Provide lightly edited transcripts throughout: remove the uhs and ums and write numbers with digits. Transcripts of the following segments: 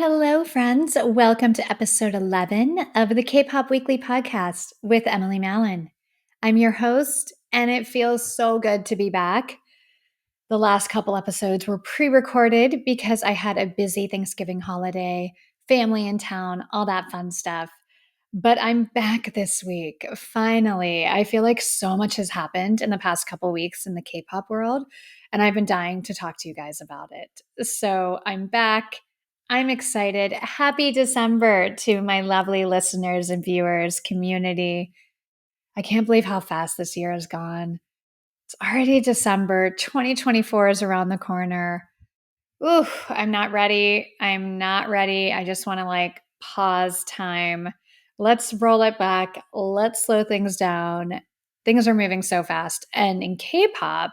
Hello, friends. Welcome to episode 11 of the K-Pop Weekly Podcast with Emily Melon. I'm your host, and it feels so good to be back. The last couple episodes were pre-recorded because I had a busy Thanksgiving holiday, family in town, all that fun stuff. But I'm back this week. Finally, I feel like so much has happened in the past couple weeks in the K-pop world, and I've been dying to talk to you guys about it. So I'm back. I'm excited. Happy December to my lovely listeners and viewers, community. I can't believe how fast this year has gone. It's already December. 2024 is around the corner. Ooh, I'm not ready. I'm not ready. I just want to pause time. Let's roll it back. Let's slow things down. Things are moving so fast. And in K-pop,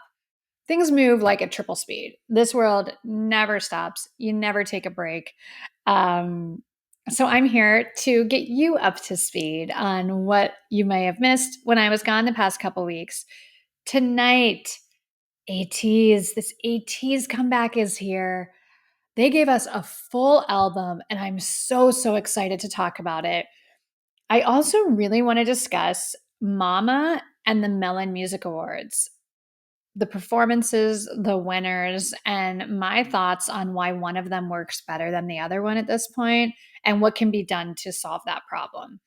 things move like at triple speed. This world never stops. You never take a break. So I'm here to get you up to speed on what you may have missed when I was gone the past couple weeks. Tonight, Ateez, this Ateez comeback is here. They gave us a full album, and I'm so excited to talk about it. I also really want to discuss Mama and the Melon Music Awards, the performances, the winners, and my thoughts on why one of them works better than the other one at this point, and what can be done to solve that problem.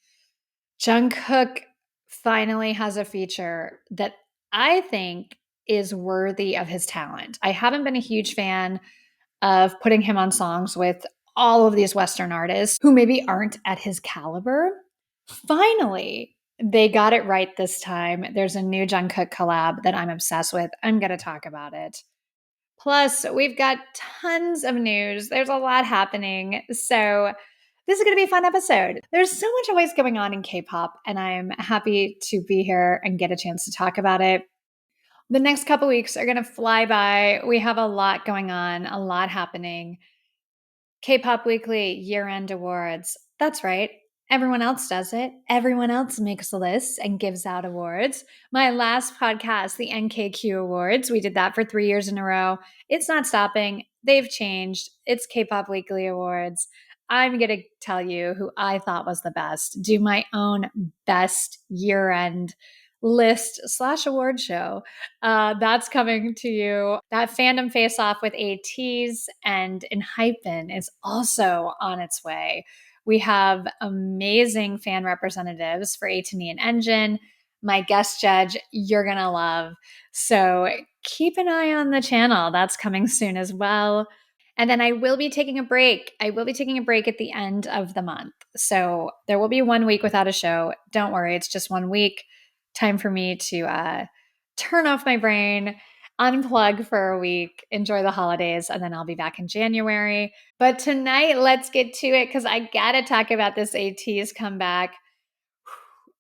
Jungkook finally has a feature that I think is worthy of his talent. I haven't been a huge fan of putting him on songs with all of these Western artists who maybe aren't at his caliber. Finally, they got it right this time. There's a new Jungkook collab that I'm obsessed with. I'm going to talk about it. Plus, we've got tons of news. There's a lot happening. So, this is going to be a fun episode. There's so much always going on in K-pop, and I'm happy to be here and get a chance to talk about it. The next couple weeks are going to fly by. We have a lot going on, a lot happening. K-Pop Weekly year-end awards. That's right. Everyone else does it. Everyone else makes lists and gives out awards. My last podcast, the NKQ Awards, we did that for 3 years in a row. It's not stopping. They've changed. It's K-Pop Weekly Awards. I'm going to tell you who I thought was the best, do my own best year-end list/award show. That's coming to you. That fandom face off with Ateez and Enhypen is also on its way. We have amazing fan representatives for A2E and Engine. My guest judge, you're going to love. So keep an eye on the channel. That's coming soon as well. And then I will be taking a break. I will be taking a break at the end of the month. So there will be 1 week without a show. Don't worry, it's just 1 week. Time for me to turn off my brain, unplug for a week, enjoy the holidays, and then I'll be back in January. But tonight, let's get to it because I gotta talk about this Ateez comeback.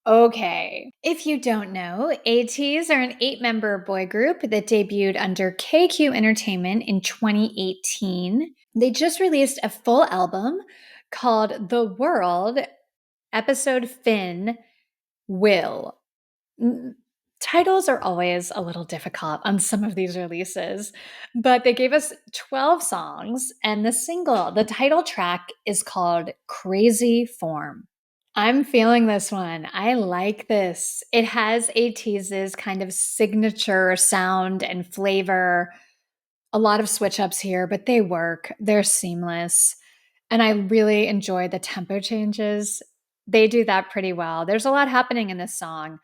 Okay. If you don't know, Ateez are an 8-member boy group that debuted under KQ Entertainment in 2018. They just released a full album called The World, Episode Fin Will. Titles are always a little difficult on some of these releases, but they gave us 12 songs, and the title track is called Crazy Form. I'm feeling this one. I like this. It has Ateez's kind of signature sound and flavor. A lot of switch ups here, but they work. They're seamless. And I really enjoy the tempo changes. They do that pretty well. There's a lot happening in this song,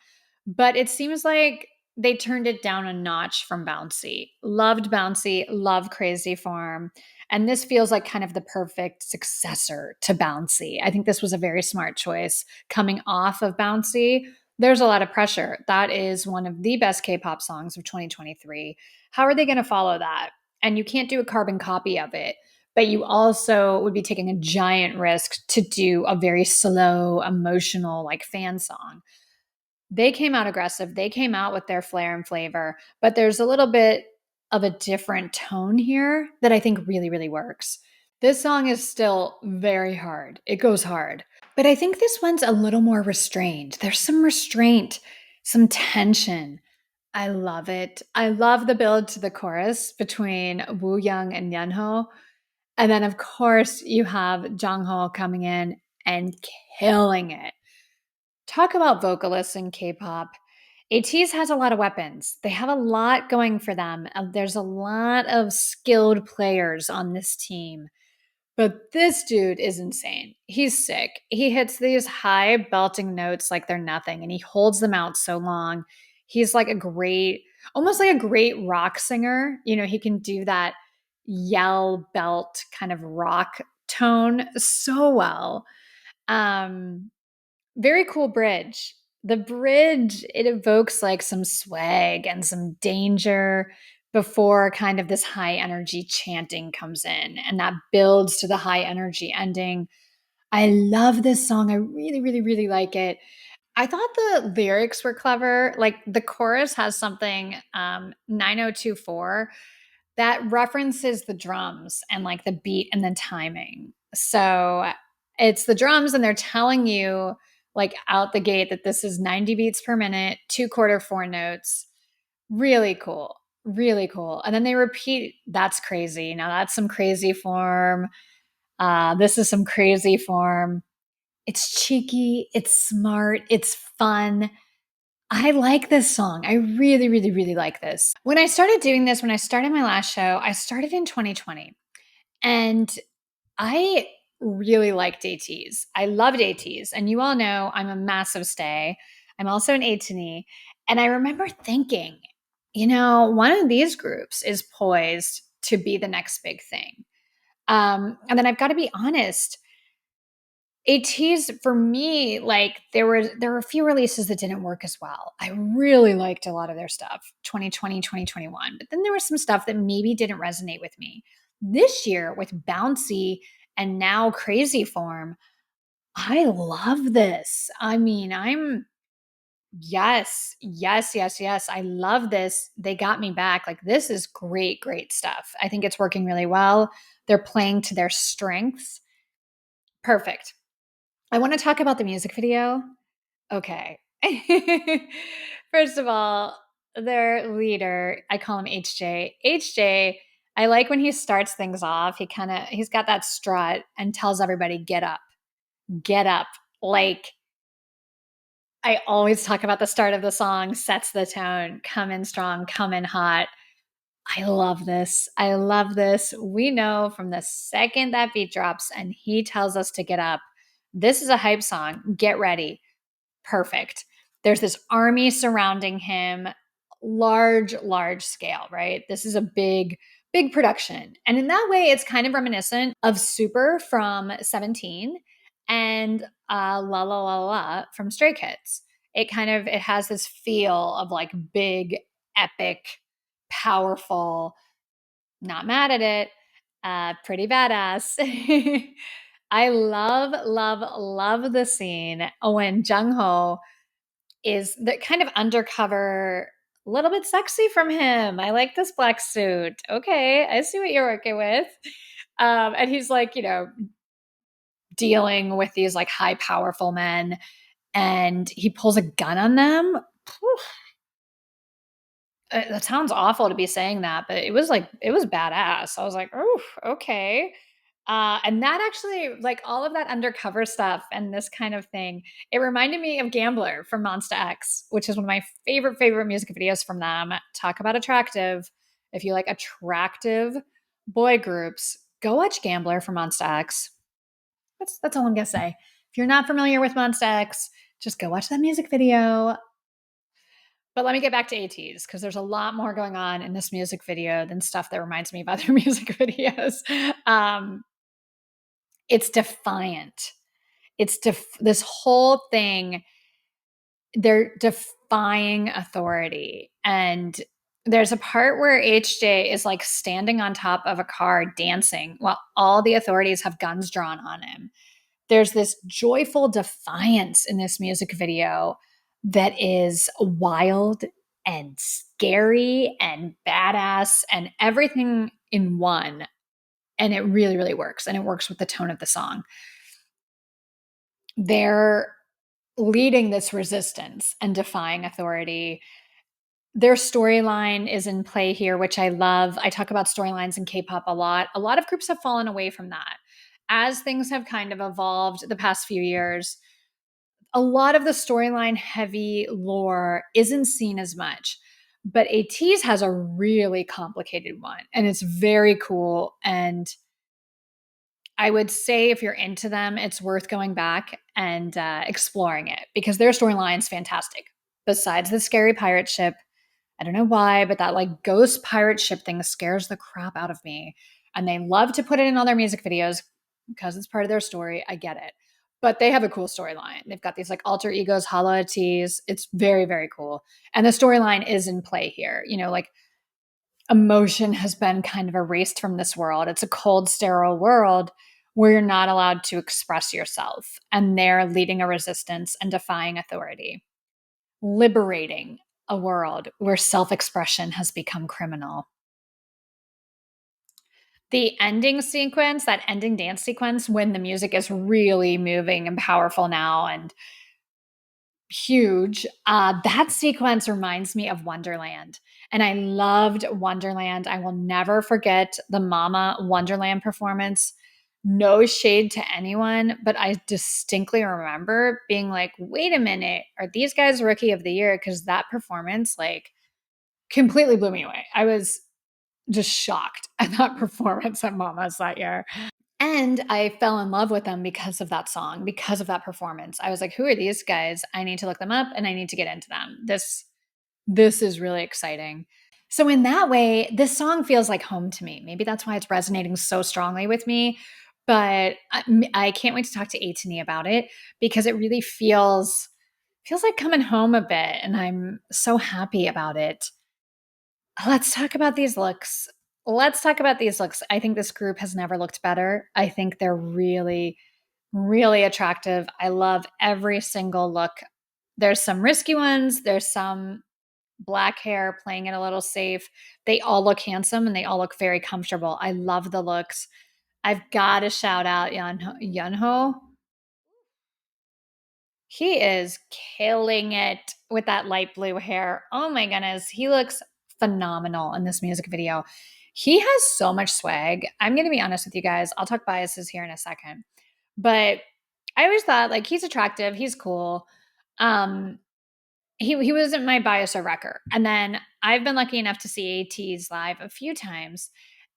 but it seems like they turned it down a notch from Bouncy. Loved Bouncy, love Crazy Form. And this feels like kind of the perfect successor to Bouncy. I think this was a very smart choice coming off of Bouncy. There's a lot of pressure. That is one of the best K-pop songs of 2023. How are they going to follow that? And you can't do a carbon copy of it, but you also would be taking a giant risk to do a very slow, emotional, like fan song. They came out aggressive. They came out with their flair and flavor, but there's a little bit of a different tone here that I think really works. This song is still very hard. It goes hard, but I think this one's a little more restrained. There's some restraint, some tension. I love it. I love the build to the chorus between Woo Young and Yeonho. And then, of course, you have Jungkook coming in and killing it. Talk about vocalists in K-pop. Ateez has a lot of weapons. They have a lot going for them. There's a lot of skilled players on this team. But this dude is insane. He's sick. He hits these high belting notes like they're nothing, and he holds them out so long. He's like almost like a great rock singer. You know, he can do that yell belt kind of rock tone so well. Very cool bridge. The bridge, it evokes like some swag and some danger before kind of this high energy chanting comes in, and that builds to the high energy ending. I love this song. I really, really, really like it. I thought the lyrics were clever. Like the chorus has something 9024 that references the drums and like the beat and the timing. So it's the drums, and they're telling you like out the gate that this is 90 beats per minute, 2/4 notes. Really cool. Really cool. And then they repeat, that's crazy. Now that's some crazy form. This is some crazy form. It's cheeky, it's smart, it's fun. I like this song. I really, really, really like this. When I started doing this, when I started my last show, I started in 2020. And I really liked Ateez. I loved Ateez. And you all know I'm a massive stay. I'm also an A And I remember thinking, you know, one of these groups is poised to be the next big thing. And then I've got to be honest, Ateez for me, like there were a few releases that didn't work as well. I really liked a lot of their stuff, 2020, 2021. But then there was some stuff that maybe didn't resonate with me. This year with Bouncy and now Crazy Form, I love this. I mean, yes, yes, yes, yes. I love this. They got me back. Like this is great, great stuff. I think it's working really well. They're playing to their strengths. Perfect. I want to talk about the music video. Okay. First of all, their leader, I call him HJ. HJ, I like when he starts things off. He's got that strut and tells everybody, get up, get up. Like I always talk about the start of the song, sets the tone, come in strong, come in hot. I love this. I love this. We know from the second that beat drops and he tells us to get up, this is a hype song. Get ready. Perfect. There's this army surrounding him, large, large scale, right? This is a big, big production. And in that way, it's kind of reminiscent of Super from 17 and La La La La from Stray Kids. It has this feel of like big, epic, powerful, not mad at it, pretty badass. I love, love, love the scene when Jungho is the kind of undercover, a little bit sexy from him. I like this black suit. Okay, I see what you're working with. And he's like, you know, dealing with these like high, powerful men, and he pulls a gun on them. That sounds awful to be saying that, but it was badass. I was like, oh, okay. And that actually, like all of that undercover stuff and this kind of thing, it reminded me of Gambler from Monsta X, which is one of my favorite music videos from them. Talk about attractive. If you like attractive boy groups, go watch Gambler from Monsta X. That's all I'm gonna say. If you're not familiar with Monsta X, just go watch that music video. But let me get back to Ateez because there's a lot more going on in this music video than stuff that reminds me of other music videos. It's defiant. This whole thing, they're defying authority. And there's a part where HJ is like standing on top of a car dancing while all the authorities have guns drawn on him. There's this joyful defiance in this music video that is wild and scary and badass and everything in one. And it really, really works. And it works with the tone of the song. They're leading this resistance and defying authority. Their storyline is in play here, which I love. I talk about storylines in K-pop a lot. A lot of groups have fallen away from that. As things have kind of evolved the past few years, a lot of the storyline heavy lore isn't seen as much. But Ateez has a really complicated one, and it's very cool. And I would say if you're into them, it's worth going back and exploring it because their storyline's fantastic. Besides the scary pirate ship, I don't know why, but that like ghost pirate ship thing scares the crap out of me. And they love to put it in all their music videos because it's part of their story. I get it. But they have a cool storyline. They've got these like alter egos, hollow Ateez. It's very, very cool. And the storyline is in play here. You know, like emotion has been kind of erased from this world. It's a cold, sterile world where you're not allowed to express yourself. And they're leading a resistance and defying authority, liberating a world where self expression has become criminal. The ending sequence, that ending dance sequence, when the music is really moving and powerful now and huge, that sequence reminds me of Wonderland. And I loved Wonderland. I will never forget the Mama Wonderland performance. No shade to anyone, but I distinctly remember being like, wait a minute, are these guys rookie of the year? Because that performance, like, completely blew me away. I was just shocked at that performance at Mama's that year. And I fell in love with them because of that song, because of that performance. I was like, who are these guys? I need to look them up and I need to get into them. This is really exciting. So in that way, this song feels like home to me. Maybe that's why it's resonating so strongly with me. But I can't wait to talk to Ateez about it because it really feels like coming home a bit, and I'm so happy about it. Let's talk about these looks. Let's talk about these looks. I think this group has never looked better. I think they're really, really attractive. I love every single look. There's some risky ones, there's some black hair playing it a little safe. They all look handsome and they all look very comfortable. I love the looks. I've got to shout out Yunho. He is killing it with that light blue hair. Oh my goodness. He looks phenomenal in this music video. He has so much swag. I'm going to be honest with you guys. I'll talk biases here in a second. But I always thought like he's attractive, he's cool. Um he wasn't my bias or wrecker. And then I've been lucky enough to see Ateez live a few times.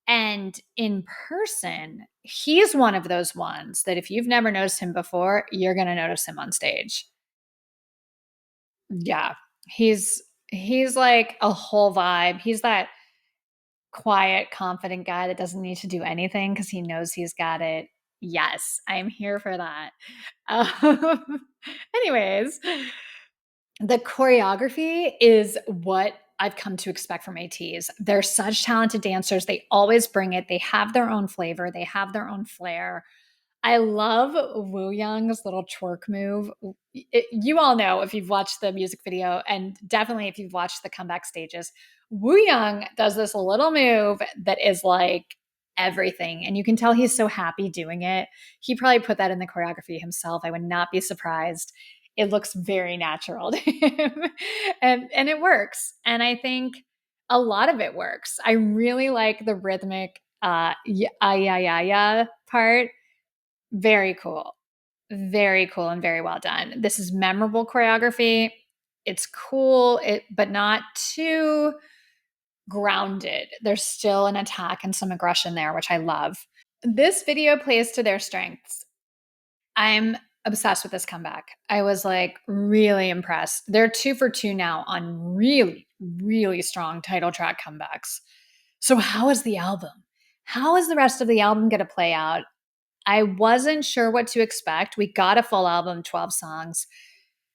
And in person, he's one of those ones that if you've never noticed him before, you're going to notice him on stage. Yeah. He's like a whole vibe. He's that quiet, confident guy that doesn't need to do anything because he knows he's got it. Yes, I'm here for that. Anyways, the choreography is what I've come to expect from Ateez. They're such talented dancers. They always bring it. They have their own flavor. They have their own flair. I love Woo Young's little twerk move. You all know if you've watched the music video, and definitely if you've watched the comeback stages, Woo Young does this little move that is like everything. And you can tell he's so happy doing it. He probably put that in the choreography himself. I would not be surprised. It looks very natural to him. And it works. And I think a lot of it works. I really like the rhythmic yeah, yeah, yeah, yeah part. Very cool. Very cool and very well done. This is memorable choreography. It's cool, but not too grounded. There's still an attack and some aggression there, which I love. This video plays to their strengths. I'm obsessed with this comeback. I was like really impressed. They're 2 for 2 now on really, really strong title track comebacks. So, how is the album? How is the rest of the album going to play out? I wasn't sure what to expect. We got a full album, 12 songs.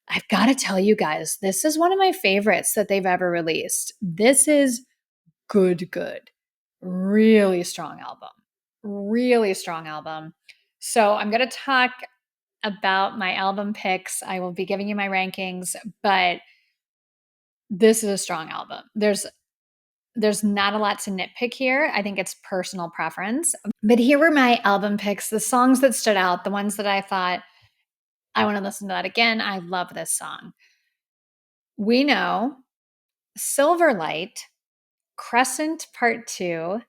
I've got to tell you guys, this is one of my favorites that they've ever released. This is good, good. Really strong album. Really strong album. So I'm going to talk about my album picks. I will be giving you my rankings, but this is a strong album. There's not a lot to nitpick here. I think it's personal preference. But here were my album picks, the songs that stood out, the ones that I thought, I want to listen to that again. I love this song. We Know, Silverlight, Crescent Part 2,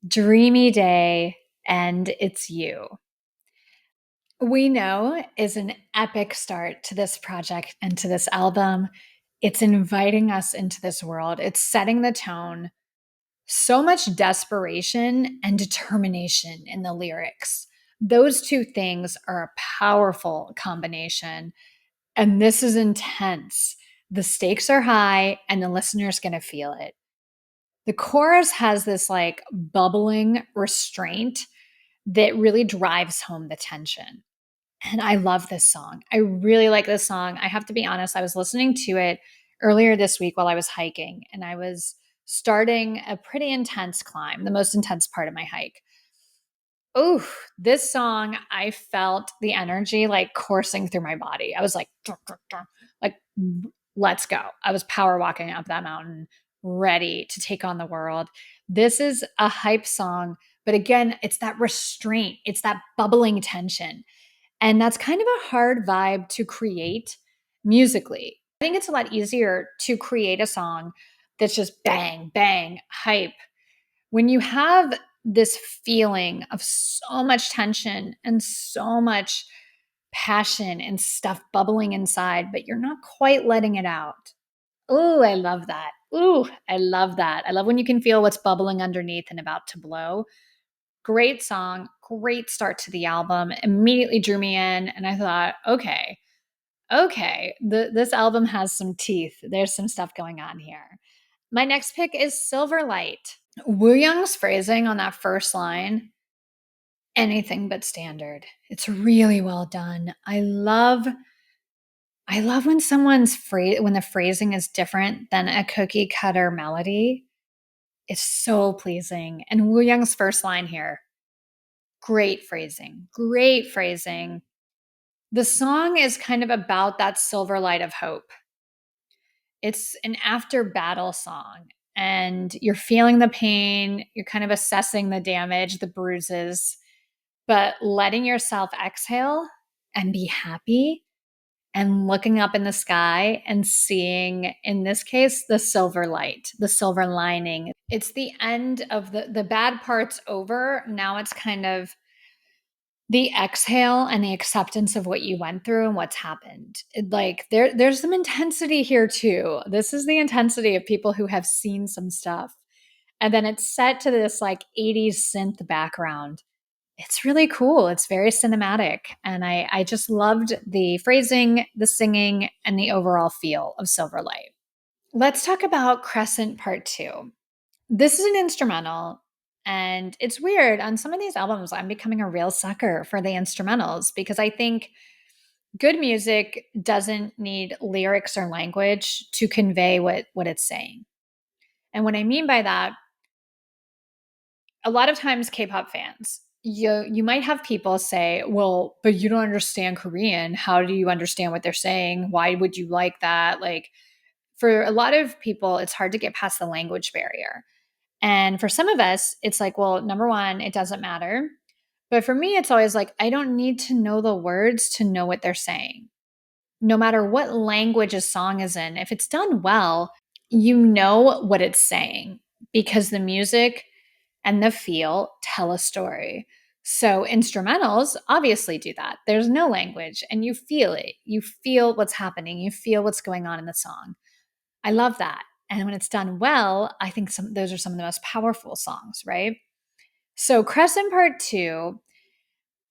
Dreamy Day, and It's You. We Know is an epic start to this project and to this album. It's inviting us into this world. It's setting the tone. So much desperation and determination in the lyrics. Those two things are a powerful combination. And this is intense. The stakes are high, and the listener's going to feel it. The chorus has this like bubbling restraint that really drives home the tension. And I love this song. I really like this song. I have to be honest, I was listening to it earlier this week while I was hiking, and I was starting a pretty intense climb, the most intense part of my hike. Oh, this song, I felt the energy like coursing through my body. I was like, "Dun, dun, dun," like, let's go. I was power walking up that mountain, ready to take on the world. This is a hype song, but again, it's that restraint, it's that bubbling tension. And that's kind of a hard vibe to create musically. I think it's a lot easier to create a song that's just bang, bang, hype. When you have this feeling of so much tension and so much passion and stuff bubbling inside, but you're not quite letting it out. Ooh, I love that. Ooh, I love that. I love when you can feel what's bubbling underneath and about to blow. Great song, great start to the album. Immediately drew me in, and I thought, okay, this album has some teeth. There's some stuff going on here. My next pick is Silverlight. Woo Young's phrasing on that first line, anything but standard. It's really well done. I love when when the phrasing is different than a cookie cutter melody. It's so pleasing. And Woo Young's first line here, great phrasing. Great phrasing. The song is kind of about that silver light of hope. It's an after battle song, and you're feeling the pain, you're kind of assessing the damage, the bruises, but letting yourself exhale and be happy and looking up in the sky and seeing, in this case, the silver light, the silver lining. It's the end of the bad part's over. Now it's kind of the exhale and the acceptance of what you went through and what's happened. There's some intensity here too. This is the intensity of people who have seen some stuff. And then it's set to this like 80s synth background. It's really cool. It's very cinematic. And I just loved the phrasing, the singing, and the overall feel of Silverlight. Let's talk about Crescent Part 2. This is an instrumental, and it's weird. On some of these albums, I'm becoming a real sucker for the instrumentals because I think good music doesn't need lyrics or language to convey what it's saying. And what I mean by that, a lot of times K-pop fans, you might have people say, "Well, but you don't understand Korean. How do you understand what they're saying? Why would you like that?" Like for a lot of people, it's hard to get past the language barrier. And for some of us, it's like, well, number one, it doesn't matter. But for me, it's always like, I don't need to know the words to know what they're saying. No matter what language a song is in, if it's done well, you know what it's saying because the music and the feel tell a story. So instrumentals obviously do that. There's no language and you feel it. You feel what's happening. You feel what's going on in the song. I love that. And when it's done well, I think those are some of the most powerful songs, right? So Crescent Part 2,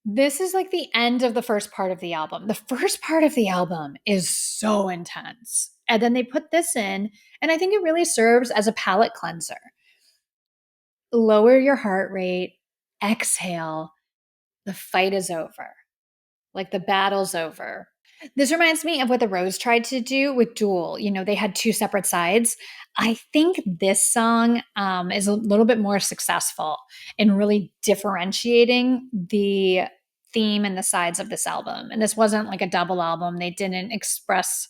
this is like the end of the first part of the album. The first part of the album is so intense. And then they put this in, and I think it really serves as a palate cleanser. Lower your heart rate, exhale, the fight is over. Like the battle's over. This reminds me of what the RIIZE tried to do with Duel. You know, they had two separate sides. I think this song is a little bit more successful in really differentiating the theme and the sides of this album. And this wasn't like a double album. They didn't express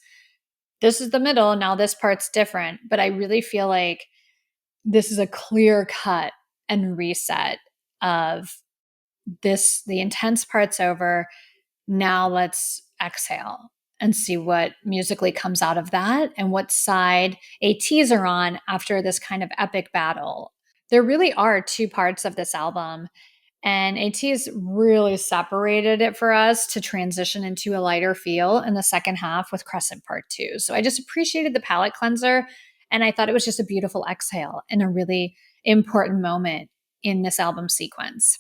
this is the middle, now this part's different. But I really feel like this is a clear cut and reset of the intense part's over. Now let's exhale and see what musically comes out of that and what side Ateez are on after this kind of epic battle. There really are two parts of this album, and Ateez really separated it for us to transition into a lighter feel in the second half with Crescent Part 2. So I just appreciated the palate cleanser, and I thought it was just a beautiful exhale and a really important moment in this album sequence.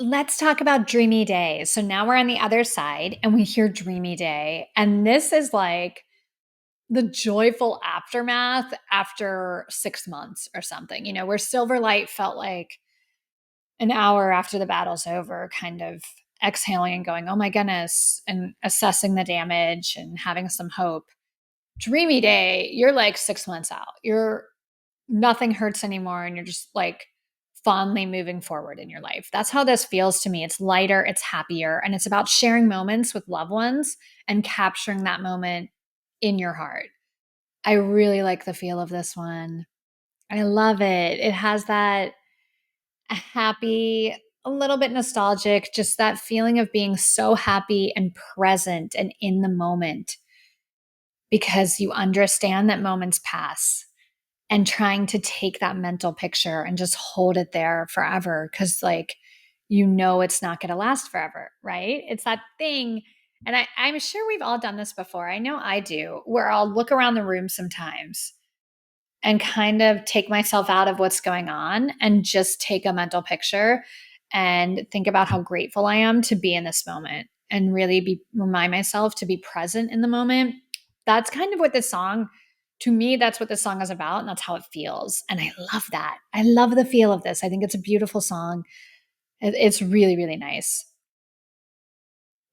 Let's talk about Dreamy Day. So now we're on the other side and we hear Dreamy Day. And this is like the joyful aftermath after 6 months or something, where Silverlight felt like an hour after the battle's over, kind of exhaling and going, oh my goodness, and assessing the damage and having some hope. Dreamy Day, you're like 6 months out. Nothing hurts anymore and you're just like fondly moving forward in your life. That's how this feels to me. It's lighter, it's happier, and it's about sharing moments with loved ones and capturing that moment in your heart. I really like the feel of this one. I love it. It has that happy, a little bit nostalgic, just that feeling of being so happy and present and in the moment because you understand that moments pass, and trying to take that mental picture and just hold it there forever because like it's not going to last forever, right? It's that thing. And I'm sure we've all done this before. I know I do, where I'll look around the room sometimes and kind of take myself out of what's going on and just take a mental picture and think about how grateful I am to be in this moment and really remind myself to be present in the moment. That's kind of what this song, to me, that's what this song is about, and that's how it feels. And I love that. I love the feel of this. I think it's a beautiful song. It's really, really nice.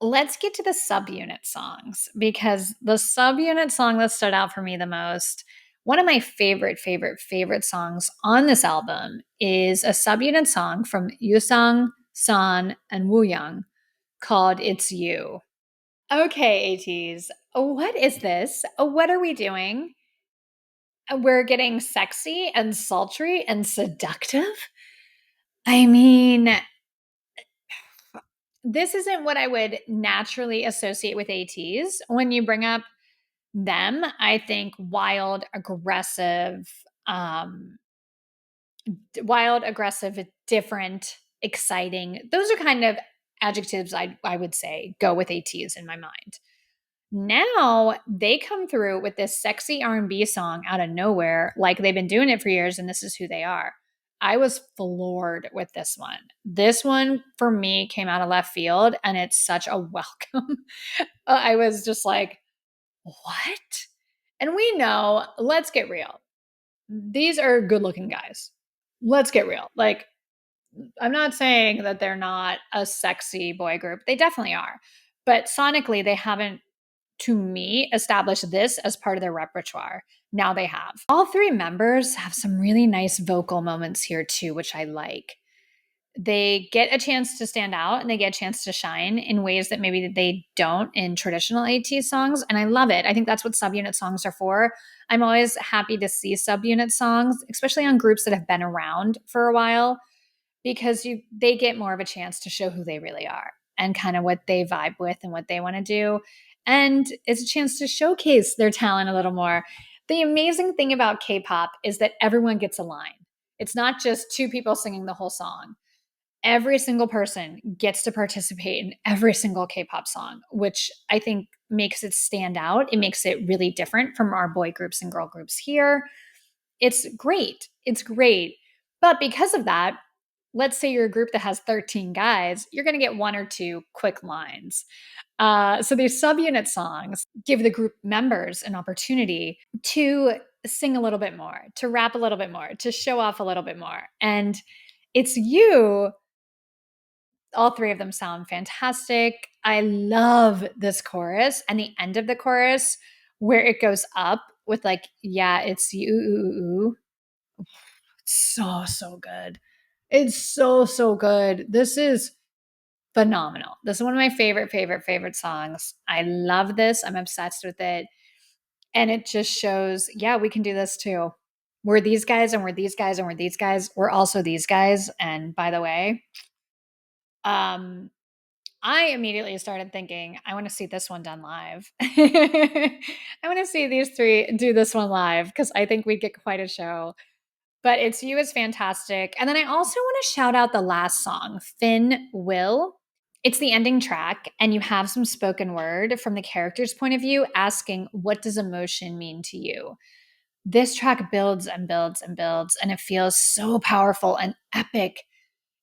Let's get to the subunit songs because the subunit song that stood out for me the most, one of my favorite songs on this album is a subunit song from Yusung, San, and Wooyoung called It's You. Okay, ATs, what is this? What are we doing? We're getting sexy and sultry and seductive. I mean, this isn't what I would naturally associate with ATs. When you bring up them, I think um, wild, aggressive, different, exciting. Those are kind of adjectives I would say go with ATs in my mind. Now they come through with this sexy R&B song out of nowhere, like they've been doing it for years, and this is who they are. I was floored with this one. This one for me came out of left field, and it's such a welcome. I was just like, what? And we know, let's get real. These are good looking guys. Let's get real. Like, I'm not saying that they're not a sexy boy group. They definitely are. But sonically, they haven't, to me, established this as part of their repertoire. Now they have. All three members have some really nice vocal moments here, too, which I like. They get a chance to stand out and they get a chance to shine in ways that maybe they don't in traditional AT songs. And I love it. I think that's what subunit songs are for. I'm always happy to see subunit songs, especially on groups that have been around for a while, because they get more of a chance to show who they really are and kind of what they vibe with and what they want to do. And it's a chance to showcase their talent a little more. The amazing thing about K-pop is that everyone gets a line. It's not just two people singing the whole song. Every single person gets to participate in every single K-pop song, which I think makes it stand out. It makes it really different from our boy groups and girl groups here. It's great. It's great. But because of that, let's say you're a group that has 13 guys, you're going to get one or two quick lines. So these subunit songs give the group members an opportunity to sing a little bit more, to rap a little bit more, to show off a little bit more. And It's You, all three of them sound fantastic. I love this chorus and the end of the chorus where it goes up with like, yeah, it's you. Ooh, ooh, ooh. So good. It's so good. This is phenomenal. This is one of my favorite songs. I love this. I'm obsessed with it. And it just shows, yeah, we can do this too. We're these guys and we're these guys and we're these guys. We're also these guys. And by the way, um, I immediately started thinking, I want to see this one done live. I want to see these three do this one live because I think we'd get quite a show. But It's You is fantastic. And then I also want to shout out the last song, Finn Will. It's the ending track, and you have some spoken word from the character's point of view asking, what does emotion mean to you? This track builds and builds and builds, and it feels so powerful and epic.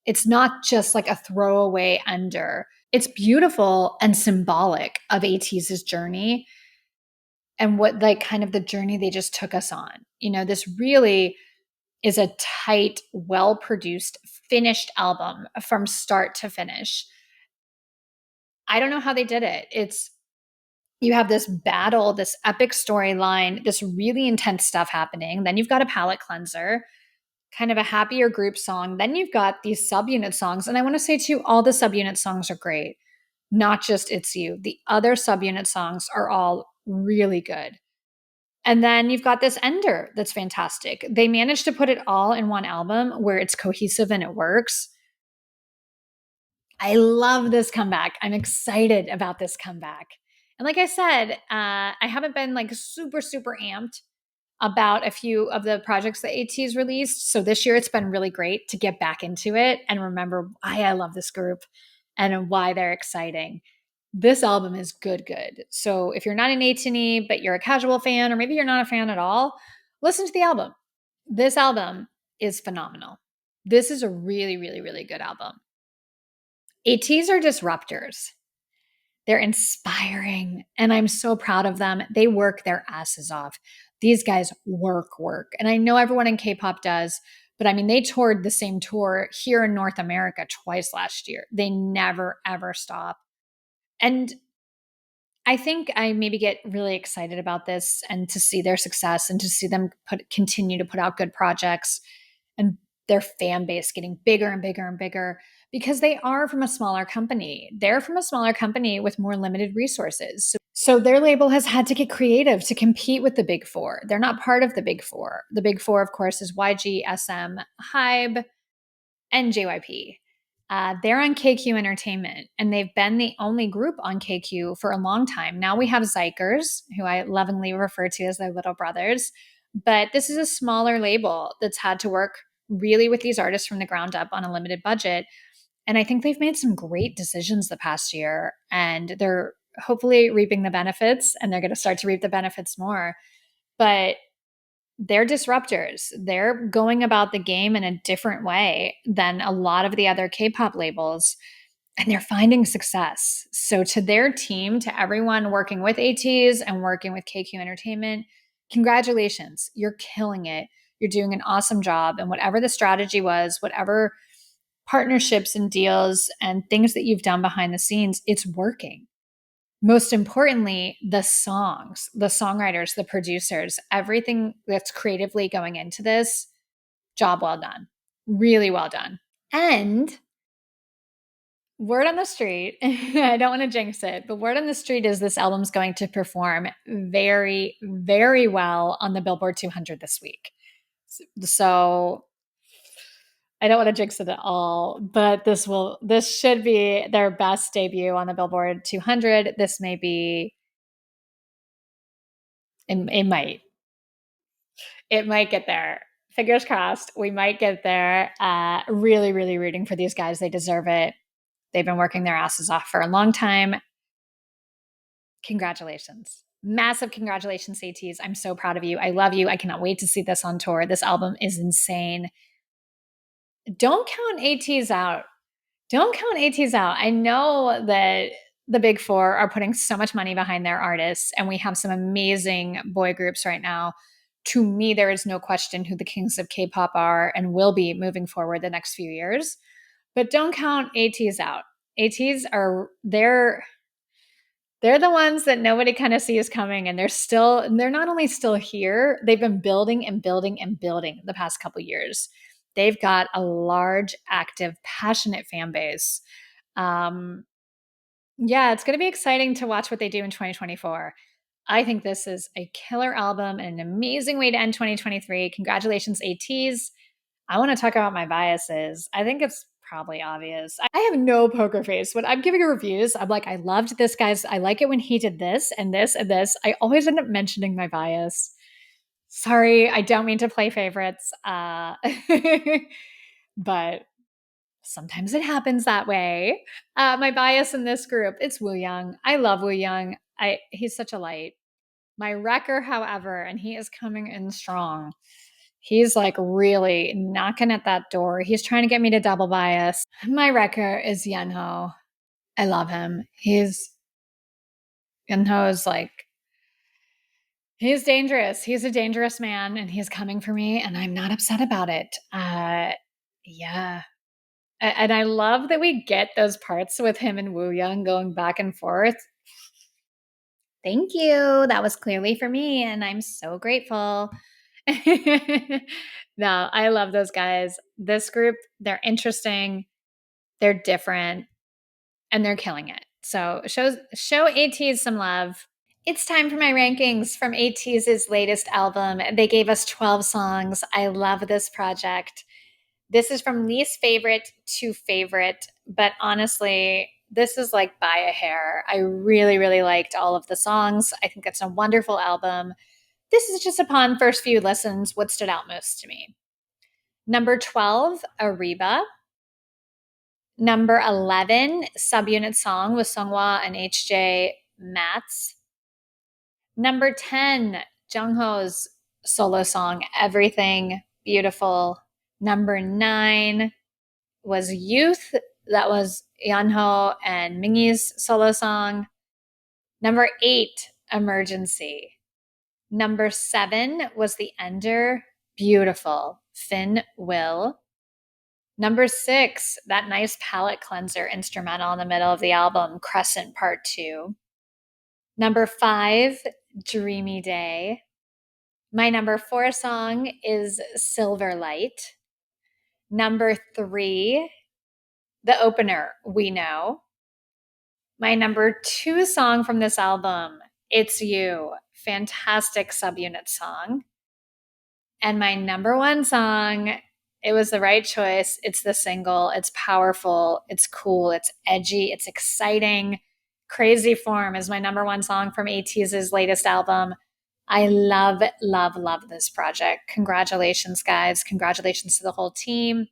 It's not just like a throwaway under. It's beautiful and symbolic of Ateez's journey and what like kind of the journey they just took us on. This really is a tight, well-produced, finished album from start to finish. I don't know how they did it. You have this battle, this epic storyline, this really intense stuff happening. Then you've got a palate cleanser, kind of a happier group song. Then you've got these subunit songs. And I want to say too, all the subunit songs are great, not just It's You. The other subunit songs are all really good. And then you've got this ender that's fantastic. They managed to put it all in one album where it's cohesive and it works. I love this comeback. I'm excited about this comeback. And like I said, I haven't been like super, super amped about a few of the projects that AT's released. So this year it's been really great to get back into it and remember why I love this group and why they're exciting. This album is good, good. So if you're not an ATE, but you're a casual fan, or maybe you're not a fan at all, listen to the album. This album is phenomenal. This is a really, really, really good album. ATs are disruptors. They're inspiring, and I'm so proud of them. They work their asses off. These guys work. And I know everyone in K-pop does, but I mean, they toured the same tour here in North America twice last year. They never, ever stop. And I think I maybe get really excited about this and to see their success and to see them continue to put out good projects and their fan base getting bigger and bigger and bigger because they are from a smaller company. They're from a smaller company with more limited resources. So their label has had to get creative to compete with the big four. They're not part of the big four. The big four, of course, is YG, SM, HYBE, and JYP. They're on KQ Entertainment, and they've been the only group on KQ for a long time. Now we have Zykers, who I lovingly refer to as their little brothers. But this is a smaller label that's had to work really with these artists from the ground up on a limited budget. And I think they've made some great decisions the past year, and they're hopefully reaping the benefits, and they're going to start to reap the benefits more. But they're disruptors. They're going about the game in a different way than a lot of the other K-pop labels, and they're finding success. So to their team, to everyone working with ATEEZ and working with KQ Entertainment, congratulations. You're killing it. You're doing an awesome job. And whatever the strategy was, whatever partnerships and deals and things that you've done behind the scenes, it's working. Most importantly, the songs, the songwriters, the producers, everything that's creatively going into this, job well done. Really well done. And word on the street, I don't want to jinx it, but word on the street is this album's going to perform very, very well on the Billboard 200 this week. So I don't want to jinx it at all, but this should be their best debut on the Billboard 200. This may be, it might. It might get there. Fingers crossed. We might get there. Really, really rooting for these guys. They deserve it. They've been working their asses off for a long time. Congratulations. Massive congratulations, ATs. I'm so proud of you. I love you. I cannot wait to see this on tour. This album is insane. Don't count ATs out. Don't count ATs out. I know that the big four are putting so much money behind their artists, and we have some amazing boy groups right now. To me, there is no question who the kings of K-pop are and will be moving forward the next few years. But don't count ATs out. ATs are they're the ones that nobody kind of sees coming, and they're not only still here, they've been building and building and building the past couple years. They've got a large, active, passionate fan base. Yeah, it's going to be exciting to watch what they do in 2024. I think this is a killer album and an amazing way to end 2023. Congratulations, ATs. I want to talk about my biases. I think it's probably obvious. I have no poker face. When I'm giving reviews, I'm like, I loved this guy's, I like it when he did this and this and this. I always end up mentioning my bias. Sorry, I don't mean to play favorites. But sometimes it happens that way. My bias in this group, it's Wooyoung. I love Wooyoung. He's such a light. My wrecker, however, and he is coming in strong. He's like really knocking at that door. He's trying to get me to double bias. My wrecker is Yunho. I love him. Yunho is like, he's dangerous. He's a dangerous man and he's coming for me and I'm not upset about it. Yeah. And I love that we get those parts with him and Wooyoung going back and forth. Thank you. That was clearly for me and I'm so grateful. No, I love those guys. This group, they're interesting, they're different, and they're killing it. So show Ateez some love. It's time for my rankings from Ateez's latest album. They gave us 12 songs. I love this project. This is from least favorite to favorite, but honestly, this is like by a hair. I really, really liked all of the songs. I think it's a wonderful album. This is just upon first few listens what stood out most to me. Number 12, Ariba. Number 11, Subunit Song with Songhwa and HJ Mats. Number 10, Jungho's solo song, Everything Beautiful. Number 9 was Youth. That was Yeonho and Mingi's solo song. Number 8, Emergency. Number 7 was The Ender, Beautiful, Finn Will. Number 6, that nice palette cleanser instrumental in the middle of the album, Crescent Part 2. Number 5, Dreamy Day. My number 4 song is Silver Light. Number 3, the opener, We Know. My number 2 song from this album, It's You. Fantastic subunit song. And my number 1 song, it was the right choice. It's the single. It's powerful. It's cool. It's edgy. It's exciting. Crazy Form is my number 1 song from Ateez's latest album. I love, love, love this project. Congratulations, guys. Congratulations to the whole team.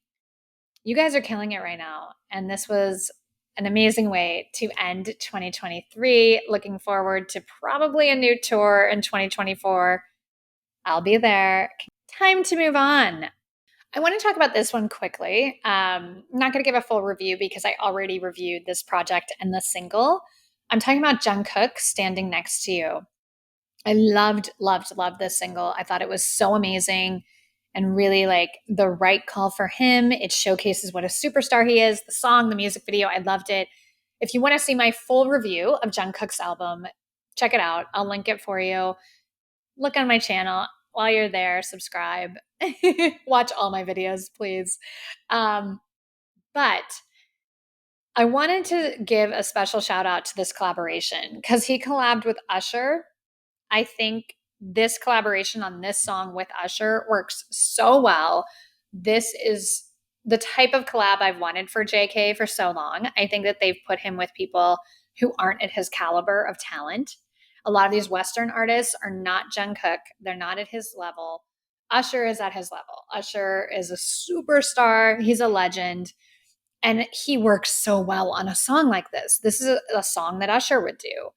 You guys are killing it right now. And this was an amazing way to end 2023. Looking forward to probably a new tour in 2024. I'll be there. Time to move on. I want to talk about this one quickly. I'm not going to give a full review because I already reviewed this project and the single. I'm talking about Jungkook, Standing Next to You. I loved, loved, loved this single. I thought it was so amazing and really like the right call for him. It showcases what a superstar he is. The song, the music video, I loved it. If you want to see my full review of Jungkook's album, check it out. I'll link it for you. Look on my channel. While you're there, subscribe. Watch all my videos, please. But I wanted to give a special shout out to this collaboration because he collabed with Usher. I think this collaboration on this song with Usher works so well. This is the type of collab I've wanted for JK for so long. I think that they've put him with people who aren't at his caliber of talent. A lot of these Western artists are not Jungkook. They're not at his level. Usher is at his level. Usher is a superstar. He's a legend. And he works so well on a song like this. This is a song that Usher would do.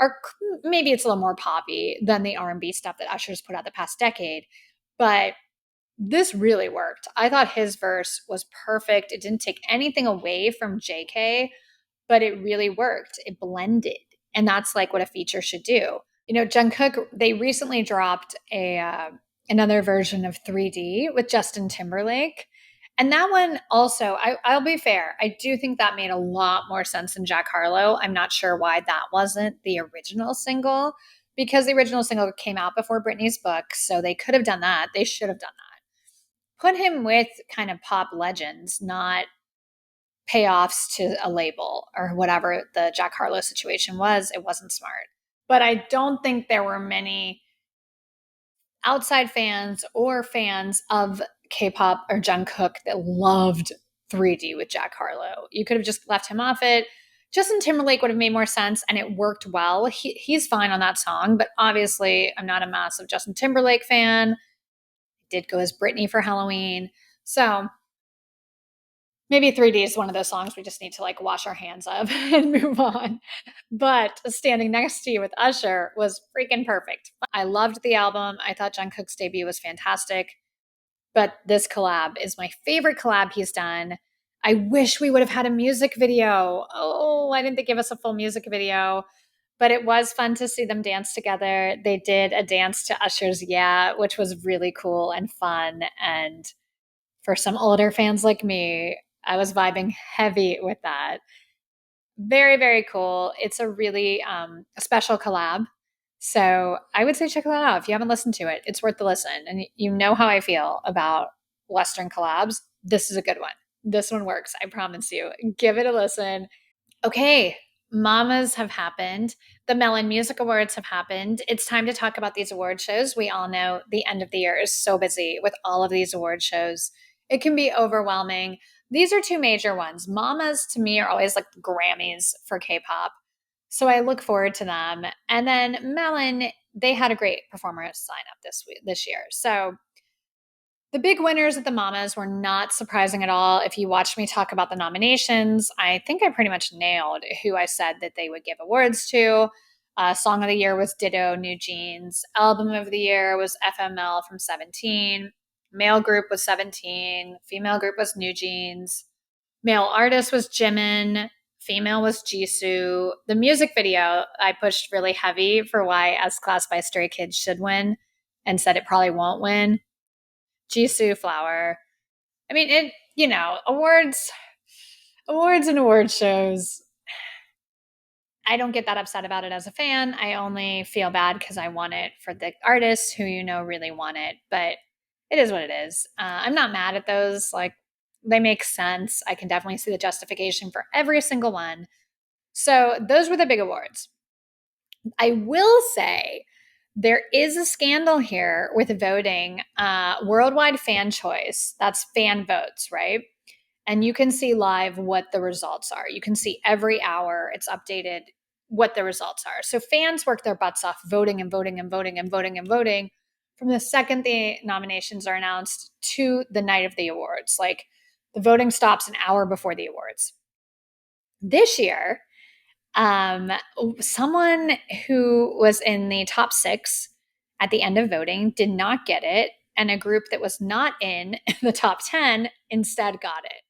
Or maybe it's a little more poppy than the R&B stuff that Usher's put out the past decade. But this really worked. I thought his verse was perfect. It didn't take anything away from JK, but it really worked. It blended. And that's like what a feature should do. You know, Jungkook, they recently dropped another version of 3D with Justin Timberlake. And that one also, I'll be fair, I do think that made a lot more sense than Jack Harlow. I'm not sure why that wasn't the original single, because the original single came out before Britney's book, so they could have done that. They should have done that. Put him with kind of pop legends, not payoffs to a label or whatever the Jack Harlow situation was. It wasn't smart. But I don't think there were many outside fans or fans of K-pop or Jungkook that loved 3D with Jack Harlow. You could have just left him off it. Justin Timberlake would have made more sense, and it worked well. He's fine on that song, but obviously I'm not a massive Justin Timberlake fan. Did go as Britney for Halloween. So maybe 3D is one of those songs we just need to like wash our hands of and move on. But Standing Next to You with Usher was freaking perfect. I loved the album. I thought Jungkook's debut was fantastic. But this collab is my favorite collab he's done. I wish we would have had a music video. Oh, why didn't they give us a full music video? But it was fun to see them dance together. They did a dance to Usher's Yeah, which was really cool and fun. And for some older fans like me, I was vibing heavy with that. Very, very cool. It's a really special collab. So I would say check that out. If you haven't listened to it, it's worth the listen. And you know how I feel about Western collabs. This is a good one. This one works. I promise you. Give it a listen. Okay, Mamas have happened. The Melon Music Awards have happened. It's time to talk about these award shows. We all know the end of the year is so busy with all of these award shows. It can be overwhelming. These are two major ones. Mamas to me are always like the Grammys for K-pop. So I look forward to them. And then Melon, they had a great performer sign up this year. So the big winners at the Mamas were not surprising at all. If you watched me talk about the nominations, I think I pretty much nailed who I said that they would give awards to. Song of the Year was Ditto, Newjeans. Album of the Year was FML from 17. Male group was 17. Female group was Newjeans. Male artist was Jimin. Female was Jisoo. The music video, I pushed really heavy for why As Class by Stray Kids should win and said it probably won't win. Jisoo Flower. I mean, awards and award shows. I don't get that upset about it as a fan. I only feel bad because I want it for the artists who really want it. But it is what it is. I'm not mad at those. Like, they make sense. I can definitely see the justification for every single one. So those were the big awards. I will say there is a scandal here with voting. Worldwide fan choice, that's fan votes, right? And you can see live what the results are. You can see every hour it's updated what the results are. So fans work their butts off voting and voting and voting and voting and voting from the second the nominations are announced to the night of the awards. Like, the voting stops an hour before the awards. This year, someone who was in the top 6 at the end of voting did not get it, and a group that was not in the top 10 instead got it.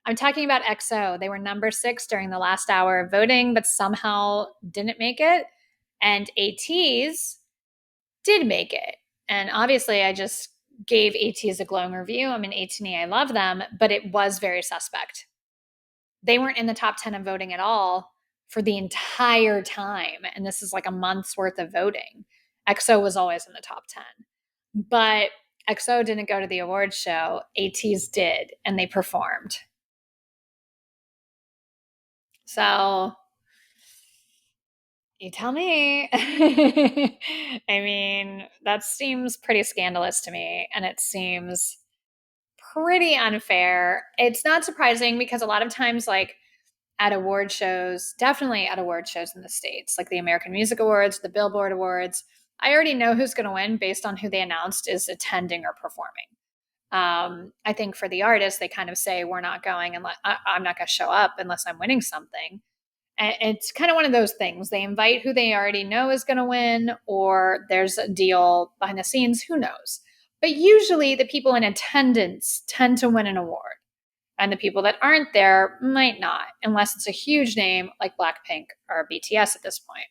I'm talking about EXO. They were number 6 during the last hour of voting, but somehow didn't make it. And Ateez did make it. And obviously, I just gave Ateez a glowing review. I mean, SHINee, I love them, but it was very suspect. They weren't in the top 10 of voting at all for the entire time. And this is like a month's worth of voting. EXO was always in the top 10. But EXO didn't go to the awards show. Ateez did, and they performed. So you tell me. I mean, that seems pretty scandalous to me, and it seems pretty unfair. It's not surprising because a lot of times, like, at award shows, definitely at award shows in the States, like the American Music Awards, the Billboard Awards, I already know who's going to win based on who they announced is attending or performing. I think for the artists, they kind of say, we're not going, and I'm not going to show up unless I'm winning something. And it's kind of one of those things. They invite who they already know is going to win, or there's a deal behind the scenes. Who knows? But usually the people in attendance tend to win an award. And the people that aren't there might not, unless it's a huge name like Blackpink or BTS at this point.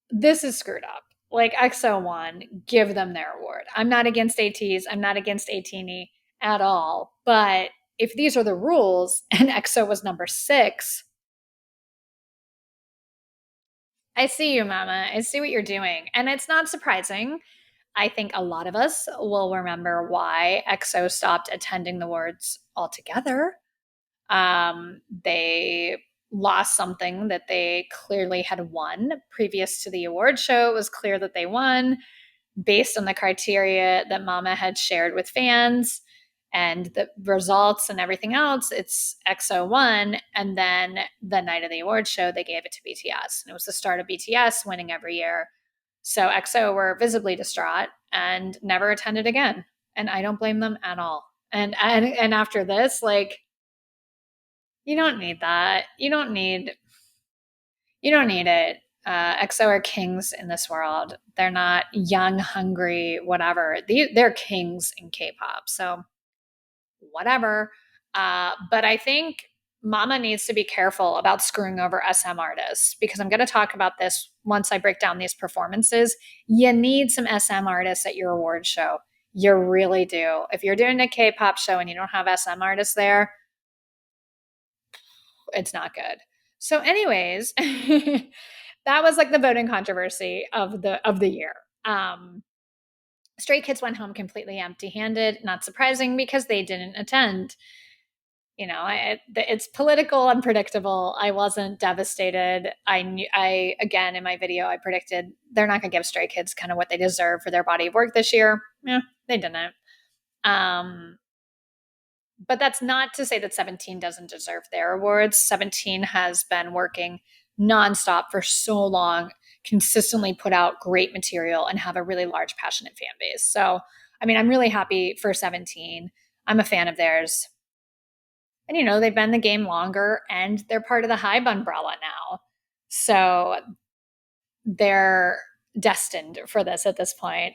This is screwed up. Like, EXO won, give them their award. I'm not against Ateez. I'm not against SHINee at all. But if these are the rules and EXO was number 6, I see you, Mama. I see what you're doing. And it's not surprising. I think a lot of us will remember why EXO stopped attending the awards altogether. They lost something that they clearly had won. Previous to the award show, it was clear that they won based on the criteria that Mama had shared with fans. And the results and everything else, it's EXO won. And then the night of the awards show, they gave it to BTS. And it was the start of BTS winning every year. So EXO were visibly distraught and never attended again. And I don't blame them at all. And after this, like, you don't need that. You don't need it. EXO are kings in this world. They're not young, hungry, whatever. They're kings in K-pop. So whatever. But I think Mama needs to be careful about screwing over SM artists, because I'm going to talk about this once I break down these performances. You need some SM artists at your award show. You really do. If you're doing a K-pop show and you don't have SM artists there, it's not good. So anyways, that was like the voting controversy of the year. Stray Kids went home completely empty-handed. Not surprising, because they didn't attend. It's political, unpredictable. I wasn't devastated. I again, in my video, I predicted they're not going to give Stray Kids kind of what they deserve for their body of work this year. Yeah, they didn't. But that's not to say that 17 doesn't deserve their awards. 17 has been working nonstop for so long, consistently put out great material, and have a really large, passionate fan base. So, I mean, I'm really happy for 17. I'm a fan of theirs. And, they've been in the game longer, and they're part of the HYBE umbrella now. So they're destined for this at this point.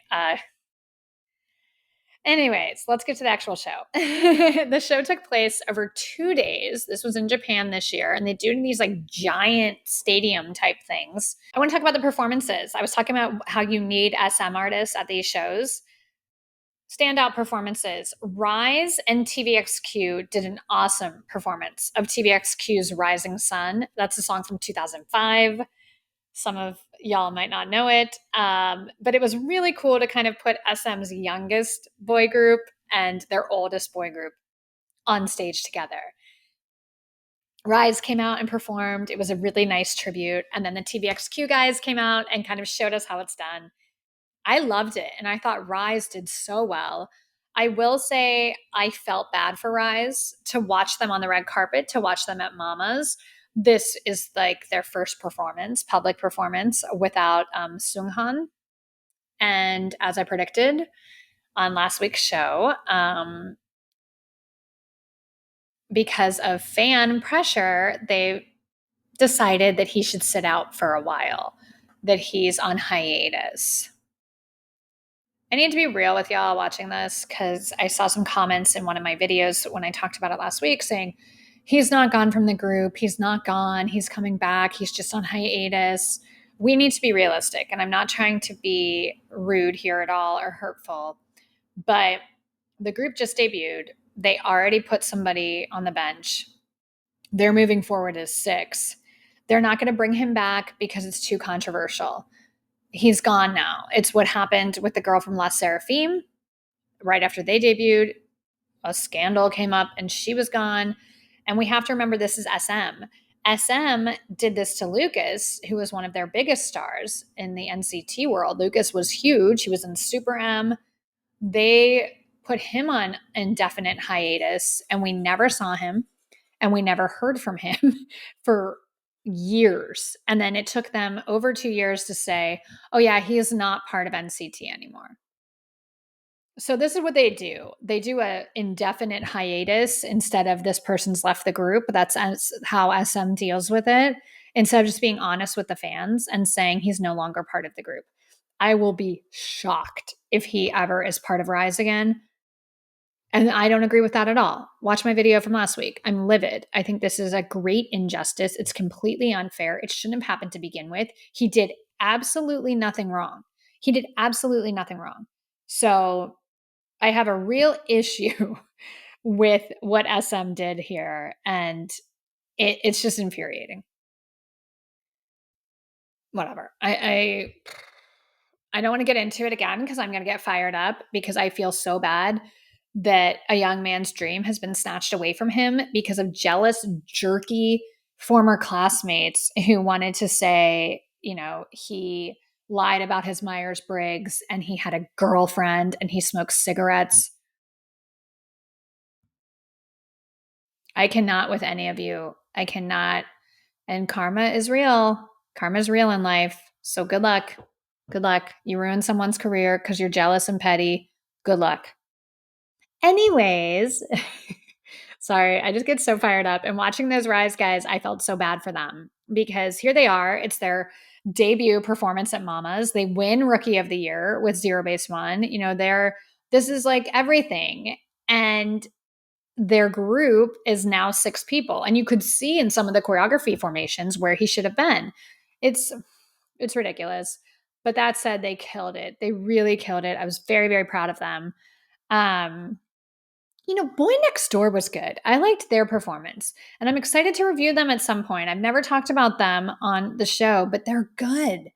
Anyways, let's get to the actual show. The show took place over 2 days. This was in Japan this year, and they do these like giant stadium type things. I want to talk about the performances. I was talking about how you need SM artists at these shows. Standout performances. RIIZE and TVXQ did an awesome performance of TVXQ's Rising Sun. That's a song from 2005. Some of y'all might not know it, but it was really cool to kind of put SM's youngest boy group and their oldest boy group on stage together. RIIZE came out and performed. It was a really nice tribute. And then the TVXQ guys came out and kind of showed us how it's done. I loved it, and I thought RIIZE did so well. I will say I felt bad for RIIZE to watch them on the red carpet, to watch them at Mama's. This is like their first performance, public performance, without Sunghan. And as I predicted on last week's show, because of fan pressure, they decided that he should sit out for a while, that he's on hiatus. I need to be real with y'all watching this, because I saw some comments in one of my videos when I talked about it last week saying, he's not gone from the group. He's not gone. He's coming back. He's just on hiatus. We need to be realistic. And I'm not trying to be rude here at all or hurtful, but the group just debuted. They already put somebody on the bench. They're moving forward as 6. They're not going to bring him back because it's too controversial. He's gone now. It's what happened with the girl from La Seraphim. Right after they debuted, a scandal came up and she was gone. And we have to remember, this is SM. SM did this to Lucas, who was one of their biggest stars in the NCT world. Lucas was huge. He was in Super M. They put him on indefinite hiatus, and we never saw him, and we never heard from him for years. And then it took them over 2 years to say, oh yeah, he is not part of NCT anymore. So this is what they do. They do a indefinite hiatus instead of this person's left the group. That's how SM deals with it, instead of just being honest with the fans and saying he's no longer part of the group. I will be shocked if he ever is part of RIIZE again. And I don't agree with that at all. Watch my video from last week. I'm livid. I think this is a great injustice. It's completely unfair. It shouldn't have happened to begin with. He did absolutely nothing wrong. He did absolutely nothing wrong. So I have a real issue with what SM did here, and it's just infuriating. Whatever. I don't want to get into it again, because I'm going to get fired up, because I feel so bad that a young man's dream has been snatched away from him because of jealous, jerky former classmates who wanted to say, he lied about his Myers-Briggs and he had a girlfriend and he smoked cigarettes. I cannot with any of you. I cannot. And karma is real. Karma is real in life. So good luck. Good luck. You ruin someone's career because you're jealous and petty. Good luck. Anyways, sorry, I just get so fired up. And watching those RIIZE guys, I felt so bad for them because here they are. It's their debut performance at Mama's. They win Rookie of the Year with Zero Base One. You know, this is like everything. And their group is now 6 people. And you could see in some of the choreography formations where he should have been. It's ridiculous. But that said, they killed it. They really killed it. I was very, very proud of them. Um, Boy Next Door was good. I liked their performance, and I'm excited to review them at some point. I've never talked about them on the show, but they're good.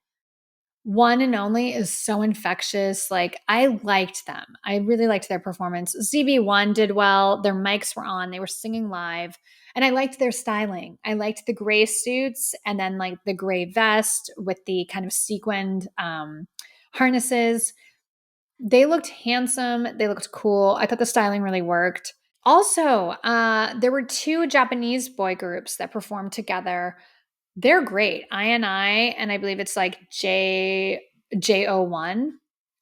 One and Only is so infectious. Like, I liked them. I really liked their performance. ZB1 did well. Their mics were on. They were singing live. And I liked their styling. I liked the gray suits and then like the gray vest with the kind of sequined harnesses. They looked handsome. They looked cool. I thought the styling really worked. Also, there were 2 Japanese boy groups that performed together. They're great. INI, and I believe it's like JO1.